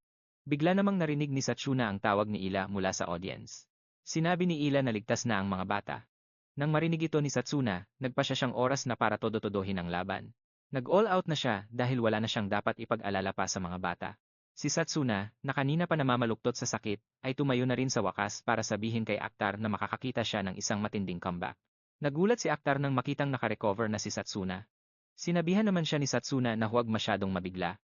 Bigla namang narinig ni Satsuna ang tawag ni Ila mula sa audience. Sinabi ni Ila na ligtas na ang mga bata. Nang marinig ito ni Satsuna, nagpa siya siyang oras na para todo-todohin ang laban. Nag-all out na siya dahil wala na siyang dapat ipag-alala pa sa mga bata. Si Satsuna, na kanina pa namamaluktot sa sakit, ay tumayo na rin sa wakas para sabihin kay Akhtar na makakakita siya ng isang matinding comeback. Nagulat si Akhtar nang makitang nakarecover na si Satsuna. Sinabihan naman siya ni Satsuna na huwag masyadong mabigla,